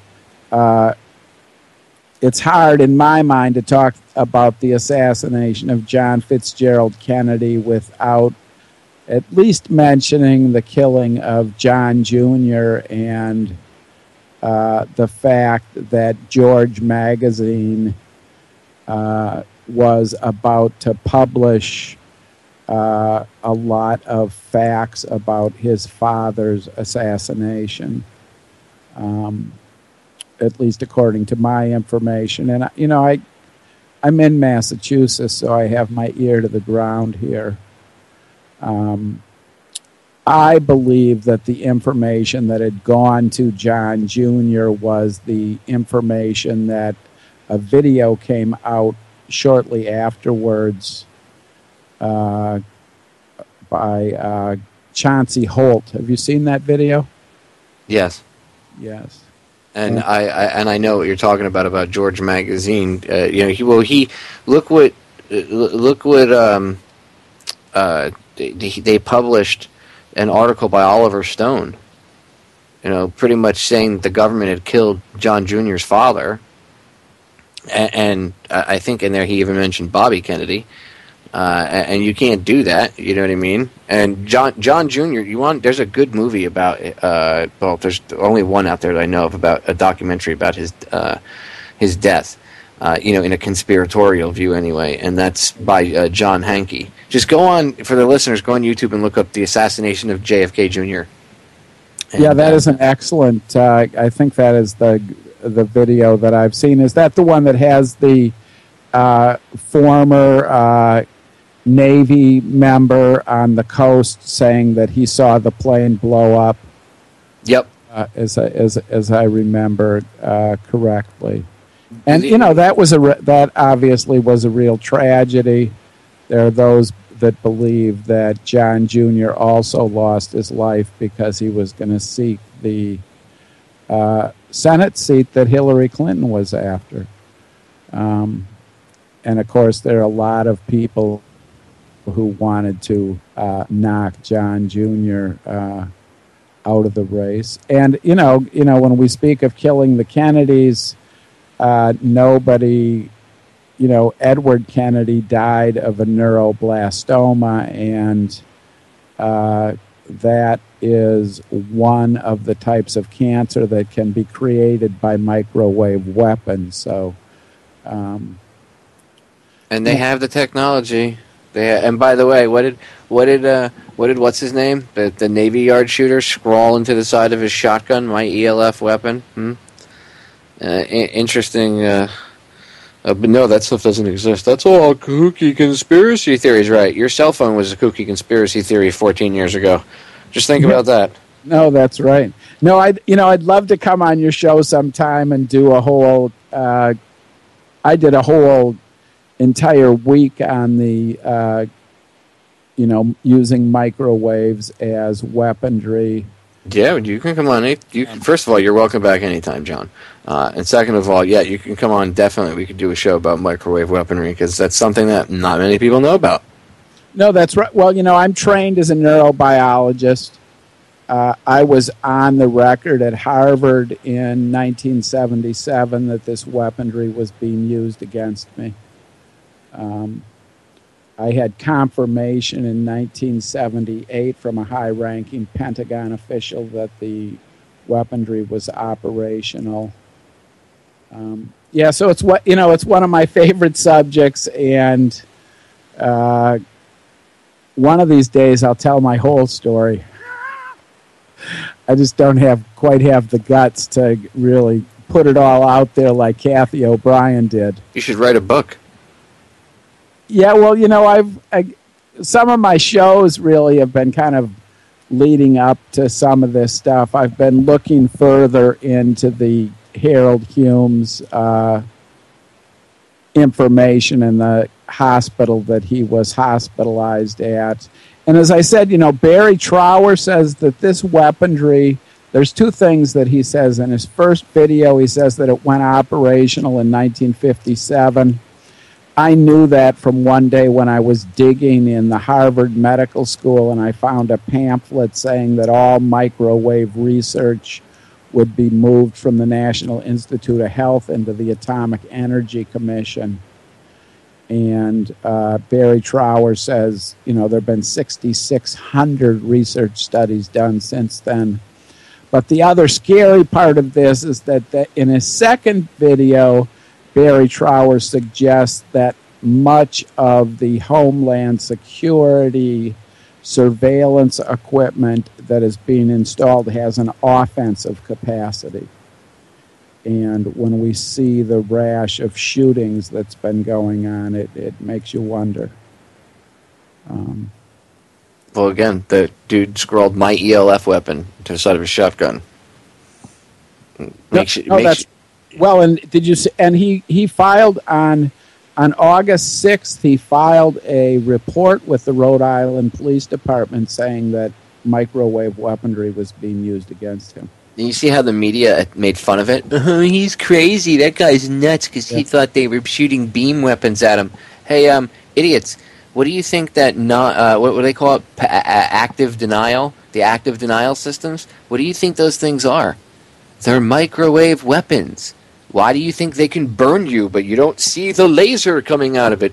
it's hard in my mind to talk about the assassination of John Fitzgerald Kennedy without at least mentioning the killing of John Jr. and the fact that George Magazine was about to publish a lot of facts about his father's assassination. At least according to my information. And, I'm in Massachusetts, so I have my ear to the ground here. I believe that the information that had gone to John Jr. was the information that a video came out shortly afterwards by Chauncey Holt. Have you seen that video? Yes. Yes. And I know what you're talking about George Magazine. He look what they published an article by Oliver Stone. Pretty much saying the government had killed John Jr.'s father, and I think in there he even mentioned Bobby Kennedy. And you can't do that, you know what I mean? And John Jr., there's a good movie about there's only one out there that I know of, about a documentary about his death, in a conspiratorial view anyway, and that's by John Hankey. Just go on, for the listeners, go on YouTube and look up The Assassination of JFK Jr. And, that is an excellent, I think that is the video that I've seen. Is that the one that has the former Navy member on the coast saying that he saw the plane blow up? Yep. As I remember correctly, and that obviously was a real tragedy. There are those that believe that John Jr. also lost his life because he was going to seek the Senate seat that Hillary Clinton was after. And of course, there are a lot of people who wanted to knock John Jr. Out of the race. And when we speak of killing the Kennedys, nobody, Edward Kennedy died of a neuroblastoma, and that is one of the types of cancer that can be created by microwave weapons. So, and they have the technology. And by the way, what did what's his name, the Navy Yard shooter, scrawl into the side of his shotgun? My ELF weapon. Interesting. But no, that stuff doesn't exist. That's all kooky conspiracy theories, right? Your cell phone was a kooky conspiracy theory 14 years ago. Just think about that. No, that's right. No, I'd love to come on your show sometime and do a whole. I did a whole entire week on the, using microwaves as weaponry. Yeah, you can come on. First of all, you're welcome back anytime, John. And second of all, you can come on. Definitely, we could do a show about microwave weaponry, because that's something that not many people know about. No, that's right. Well, I'm trained as a neurobiologist. I was on the record at Harvard in 1977 that this weaponry was being used against me. I had confirmation in 1978 from a high-ranking Pentagon official that the weaponry was operational. So it's it's one of my favorite subjects, and one of these days I'll tell my whole story. I just don't quite have the guts to really put it all out there like Kathy O'Brien did. You should write a book. Yeah, well, some of my shows really have been kind of leading up to some of this stuff. I've been looking further into the Harold Hume's information in the hospital that he was hospitalized at. And as I said, Barry Trower says that this weaponry, there's two things that he says. In his first video, he says that it went operational in 1957. I knew that from one day when I was digging in the Harvard Medical School and I found a pamphlet saying that all microwave research would be moved from the National Institute of Health into the Atomic Energy Commission. And Barry Trower says, there have been 6,600 research studies done since then. But the other scary part of this is that in his second video, Barry Trower suggests that much of the Homeland Security surveillance equipment that is being installed has an offensive capacity. And when we see the rash of shootings that's been going on, it makes you wonder. Well, again, the dude scrawled "my ELF weapon" to the side of his shotgun. Well, and did you see? And he filed on August 6th. He filed a report with the Rhode Island Police Department saying that microwave weaponry was being used against him. And you see how the media made fun of it? He's crazy. That guy's nuts because he thought they were shooting beam weapons at him. Hey, idiots! What do you think that what do they call it? Active denial? The active denial systems? What do you think those things are? They're microwave weapons. Why do you think they can burn you, but you don't see the laser coming out of it?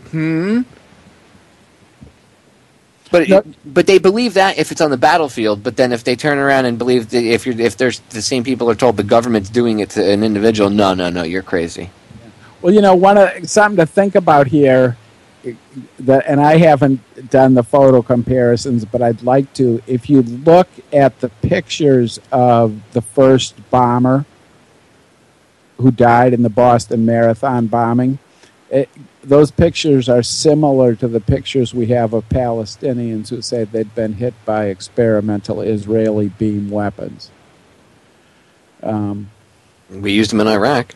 But they believe that if it's on the battlefield. But then if they turn around and believe that if there's the same people are told the government's doing it to an individual, no, you're crazy. Well, something to think about here. And I haven't done the photo comparisons, but I'd like to. If you look at the pictures of the first bomber who died in the Boston Marathon bombing, those pictures are similar to the pictures we have of Palestinians who say they'd been hit by experimental Israeli beam weapons. We used them in Iraq.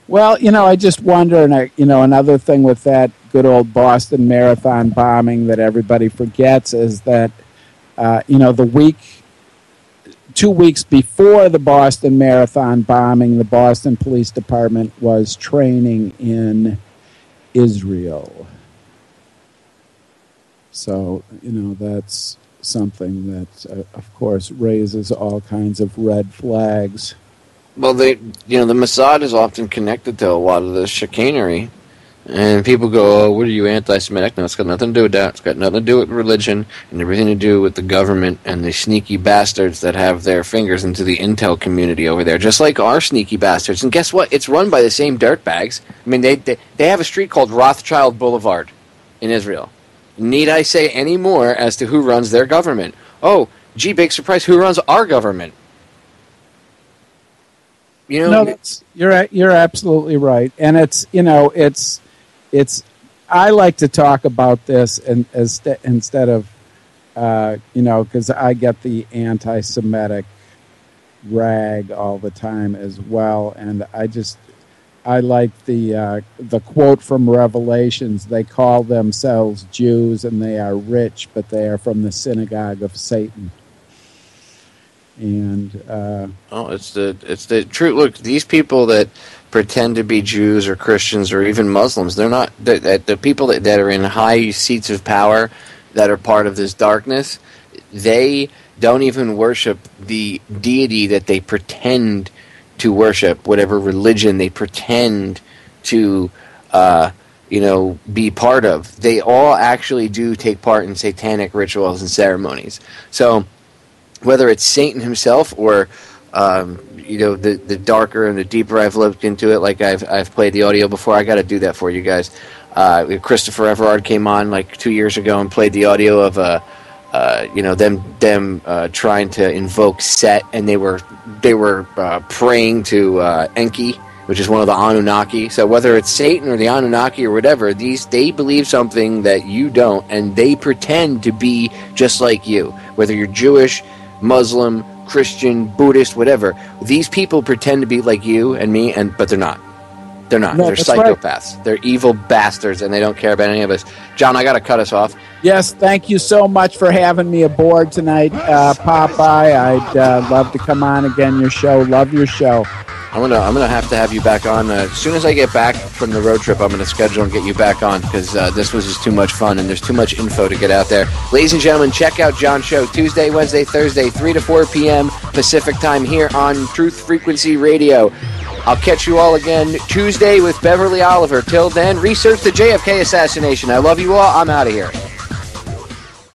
Well, I just wonder, and another thing with that good old Boston Marathon bombing that everybody forgets is that, 2 weeks before the Boston Marathon bombing, the Boston Police Department was training in Israel. So, that's something that, of course, raises all kinds of red flags. Well, the Mossad is often connected to a lot of this chicanery. And people go, oh, what are you, anti-Semitic? No, it's got nothing to do with that. It's got nothing to do with religion and everything to do with the government and the sneaky bastards that have their fingers into the intel community over there, just like our sneaky bastards. And guess what? It's run by the same dirtbags. I mean, they have a street called Rothschild Boulevard in Israel. Need I say any more as to who runs their government? Oh, gee, big surprise, who runs our government? No, you're absolutely right. And it's I like to talk about this instead of because I get the anti-Semitic rag all the time as well, and I like the quote from Revelations. They call themselves Jews and they are rich, but they are from the synagogue of Satan. And it's the truth. Look, these people that pretend to be Jews or Christians or even Muslims, they're not the people that are in high seats of power that are part of this darkness. They don't even worship the deity that they pretend to worship, whatever religion they pretend to be part of. They all actually do take part in satanic rituals and ceremonies. So whether it's Satan himself or the darker and the deeper I've looked into it, like I've played the audio before. I got to do that for you guys. Christopher Everard came on like 2 years ago and played the audio of them trying to invoke Set, and they were praying to Enki, which is one of the Anunnaki. So whether it's Satan or the Anunnaki or whatever, they believe something that you don't, and they pretend to be just like you. Whether you're Jewish, Muslim, Christian, Buddhist, whatever, these people pretend to be like you and me, but they're not. They're not. No, they're psychopaths. Right. They're evil bastards, and they don't care about any of us. John, I got to cut us off. Yes, thank you so much for having me aboard tonight, Popeye. I'd love to come on again. Your show, love your show. I'm gonna have to have you back on as soon as I get back from the road trip. I'm gonna schedule and get you back on because this was just too much fun and there's too much info to get out there. Ladies and gentlemen, check out John's show Tuesday, Wednesday, Thursday, 3 to 4 p.m. Pacific time here on Truth Frequency Radio. I'll catch you all again Tuesday with Beverly Oliver. Till then, research the JFK assassination. I love you all. I'm out of here.